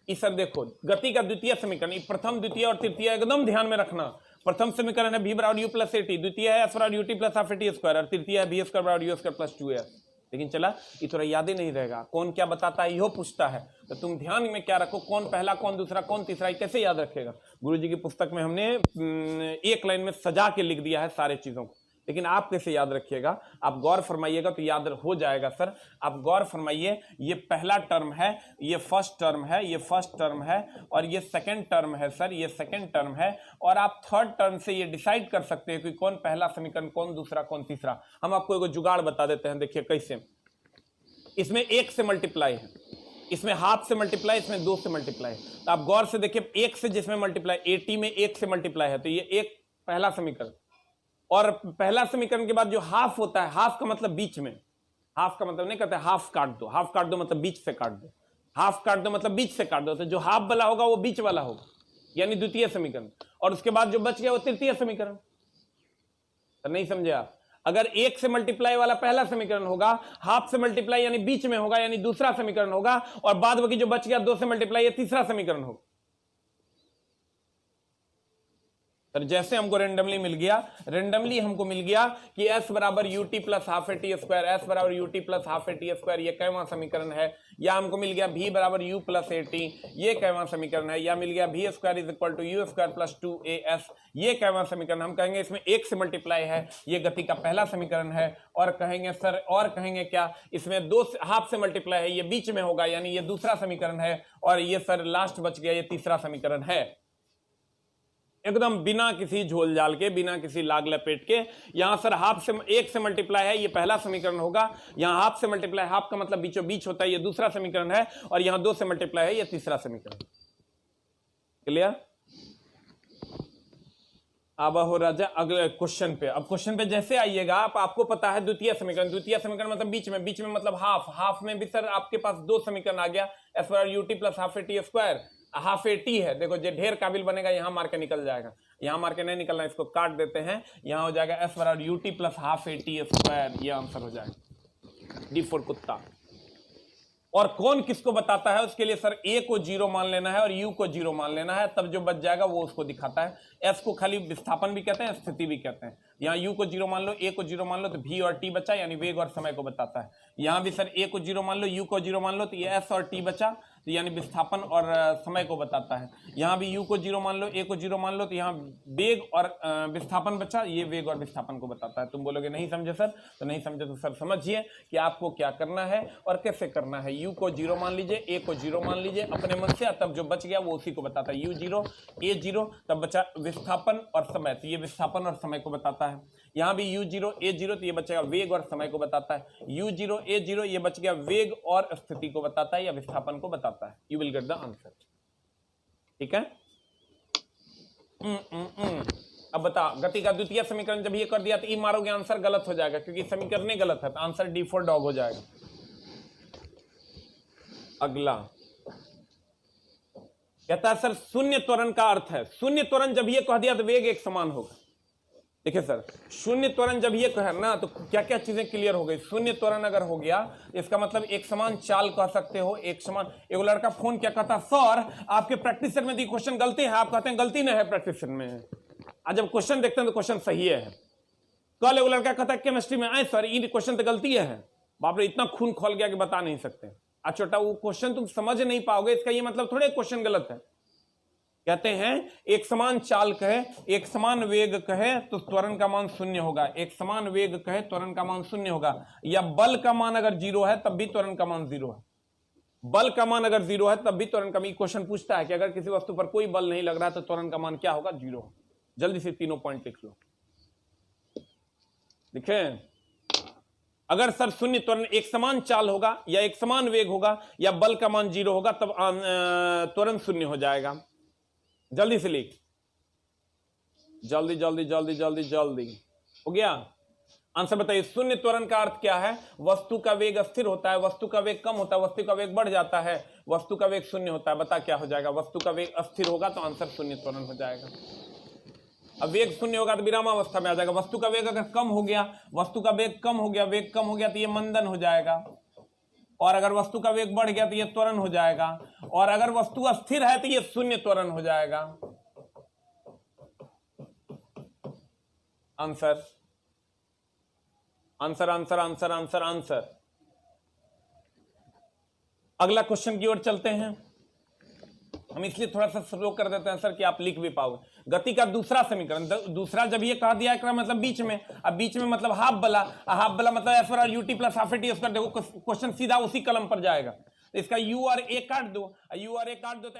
इस सर देखो गति का द्वितीय समीकरण, प्रथम द्वितीय और तृतीय एकदम ध्यान में रखना। प्रथम समीकरण है v बराबर u प्लस एटी, द्वितीय है s बराबर ut plus half eighty square और तृतीय है v स्क्वायर बराबर u स्क्वायर प्लस 2s। लेकिन चला ये थोड़ा याद ही नहीं रहेगा, कौन क्या बताता है यो पूछता है, तो तुम ध्यान में क्या रखो, कौन पहला कौन दूसरा कौन तीसरा, कैसे याद रखेगा। गुरुजी की पुस्तक में हमने एक लाइन में सजा के लिख दिया है सारे चीजों को, लेकिन आप कैसे याद रखिएगा, आप गौर फरमाइएगा तो याद हो जाएगा। सर आप गौर फरमाइए, ये पहला टर्म है, ये फर्स्ट टर्म है, ये फर्स्ट टर्म है और ये सेकंड टर्म है सर, ये सेकंड टर्म है। और आप थर्ड टर्म से ये डिसाइड कर सकते हैं कि कौन पहला समीकरण कौन दूसरा कौन तीसरा। हम आपको एक जुगाड़ बता देते हैं, देखिए कैसे। इसमें 1 से मल्टीप्लाई है, इसमें हाफ से मल्टीप्लाई, इसमें 2 से मल्टीप्लाई। तो आप गौर से देखिए 1 से जिसमें मल्टीप्लाई 80 में 1 से मल्टीप्लाई है, तो ये एक पहला समीकरण। और पहला समीकरण के बाद जो हाफ होता है, हाफ का मतलब बीच में, हाफ का मतलब नहीं कहते हाफ काट दो, हाफ काट दो मतलब बीच से काट दो, हाफ काट दो मतलब बीच से काट दो, तो जो हाफ वाला होगा वो बीच वाला होगा, यानी द्वितीय समीकरण। और उसके बाद जो बच गया वो तृतीय समीकरण। तो नहीं समझे आप, अगर 1 से मल्टीप्लाई वाला पहला समीकरण होगा, हाफ से मल्टीप्लाई यानी बीच में होगा, यानी दूसरा समीकरण होगा, और बाद बाकी जो बच गया 2 से मल्टीप्लाई ये तीसरा समीकरण होगा। तो जैसे हमको रेंडमली मिल गया, रेंडमली हमको मिल गया कि s बराबर ut plus half eighty square, s बराबर ut plus half eighty square, ये कैवां समीकरण है। या हमको मिल गया v बराबर u प्लस एटी, ये कैवां समीकरण है। या मिल गया v square is equal to u square plus 2as, ये कैवां समीकरण। हम कहेंगे इसमें 1 से मल्टीप्लाई है, ये गति का पहला समीकरण है। और कहेंगे सर, और कहेंगे क्या, इसमें 2 हाफ से मल्टीप्लाई है, ये बीच में होगा, यानी ये दूसरा समीकरण है। और ये सर लास्ट बच गया, ये तीसरा समीकरण है। एकदम बिना किसी झोल जाल के, बिना किसी लाग लपेट के। यहां सर हाफ से 1 से मल्टीप्लाई है, ये पहला समीकरण होगा। यहां हाफ से मल्टीप्लाई, हाफ का मतलब बीचों बीच होता है, ये दूसरा समीकरण है। और यहां 2 से मल्टीप्लाई है, ये तीसरा समीकरण। क्लियर? अब हो राजा अगले क्वेश्चन पे। अब क्वेश्चन पे जैसे आइएगा आप, आपको पता है द्वितीय समीकरण, द्वितीय समीकरण मतलब बीच में, बीच में मतलब हाफ, हाफ में भी सर आपके पास 2 समीकरण आ गया, s बराबर ut plus half eighty square, half eighty है। देखो जो ढेर काबिल बनेगा यहां मार के निकल जाएगा, यहां मार के नहीं निकलना, इसको काट देते हैं। यहां हो जाएगा s बराबर ut plus half eighty square, ये आंसर हो जाएगा, डी फॉर कुत्ता। और कौन किसको बताता है, उसके लिए सर a को 0 मान लेना है और u को 0 मान लेना है, तब जो बच जाएगा वो उसको दिखाता है। s को खाली विस्थापन भी कहते हैं, स्थिति भी कहते हैं। यहाँ u को 0 मान लो, a को 0 मान लो, तो v और t बचा, यानी वेग और समय को बताता है। यहाँ भी सर a को 0 मान लो, u को 0 मान लो, तो ये s और t बचा, तो यानी विस्थापन और समय को बताता है। यहाँ भी u को 0 मान लो, a को 0 मान लो, तो यहाँ वेग और विस्थापन बचा, ये वेग और विस्थापन को बताता है। तुम बोलोगे नहीं समझे सर, तो नहीं समझे तो सर समझिए कि आपको क्या करना है और कैसे करना है। u को 0 मान लीजिए, a को 0 मान लीजिए अपने मन से, तब जो बच गया वो उसी को बताता है। u 0 a 0, तब बचा विस्थापन और समय, तो ये विस्थापन और समय को बताता है। यहाँ भी u 0 a 0, तो ये बचेगा वेग और समय को बताता है। u 0 a 0, ये बच गया वेग और स्थिति को बताता है या विस्थापन को बताता है। You will get the answer. ठीक है? अब बता, गति का द्वितीय समीकरण जब ये कर दिया तो ई मारोगे आंसर गलत हो जाएगा, क्योंकि समीकरण गलत है, तो आंसर डी फॉर डॉग हो जाएगा। अगला कहता है सर शून्य त्वरण का अर्थ है, शून्य त्वरण जब ये कह दिया तो वेग एक समान होगा। देखिए सर, शून्य त्वरण जब ये कहे ना, तो क्या क्या चीजें क्लियर हो गई। शून्य त्वरण अगर हो गया, इसका मतलब एक समान चाल कह सकते हो, एक समान। एक लड़का फोन क्या कहता, सर आपके प्रैक्टिस सेट में दी क्वेश्चन गलती है। आप कहते हैं गलती नहीं है प्रैक्टिस सेट में, आज जब क्वेश्चन देखते हैं तो क्वेश्चन सही है। कल एक लड़का कहता है केमिस्ट्री में आए सर ये क्वेश्चन तो गलती है। बाप रे, इतना खून खोल गया कि बता नहीं सकते। आज छोटा वो क्वेश्चन तुम समझ नहीं पाओगे, इसका ये मतलब थोड़े क्वेश्चन गलत है। कहते हैं एक समान चाल कहे, एक समान वेग कहे तो त्वरण का मान शून्य होगा, एक समान वेग कहे त्वरण का मान शून्य होगा। या बल का मान अगर 0 है तब भी त्वरण का मान 0 है। बल का मान अगर 0 है तब भी त्वरण का मान। क्वेश्चन पूछता है कि अगर किसी वस्तु पर कोई बल नहीं लग रहा तो त्वरण का मान क्या होगा, 0। जल्दी से तीनों पॉइंट लिख लो। देखें, अगर सर शून्य त्वरण एक समान चाल होगा या एक समान वेग होगा या बल का मान 0 होगा तब त्वरण शून्य हो जाएगा। जल्दी से लिख, जल्दी जल्दी जल्दी जल्दी जल्दी। हो गया आंसर? बताइए शून्य त्वरण का अर्थ क्या है। वस्तु का वेग स्थिर होता है, वस्तु का वेग कम होता है, वस्तु का वेग बढ़ जाता है, वस्तु का वेग शून्य होता है। बता क्या हो जाएगा? वस्तु का वेग अस्थिर होगा तो आंसर शून्य त्वरण हो जाएगा। अब वेग शून्य होगा तो विरामावस्था में आ जाएगा। वस्तु का वेग अगर कम हो गया, वस्तु का वेग कम हो गया, वेग कम हो गया तो ये मंदन हो जाएगा। और अगर वस्तु का वेग बढ़ गया तो ये त्वरण हो जाएगा, और अगर वस्तु अस्थिर है तो ये शून्य त्वरण हो जाएगा। Answer answer answer answer answer answer. अगला क्वेश्चन की ओर चलते हैं। हम इसलिए थोड़ा सा स्लो कर देते हैं सर कि आप लिख भी पाओगे। गति का दूसरा समीकरण, दूसरा जब ये कह दिया है मतलब बीच में, अब बीच में मतलब हाफ बला, हाफ बला मतलब एफ और UT plus half T square. देखो क्वेश्चन सीधा उसी कलम पर जाएगा। तो इसका यू और ए काट दो, यू और ए काट दो तो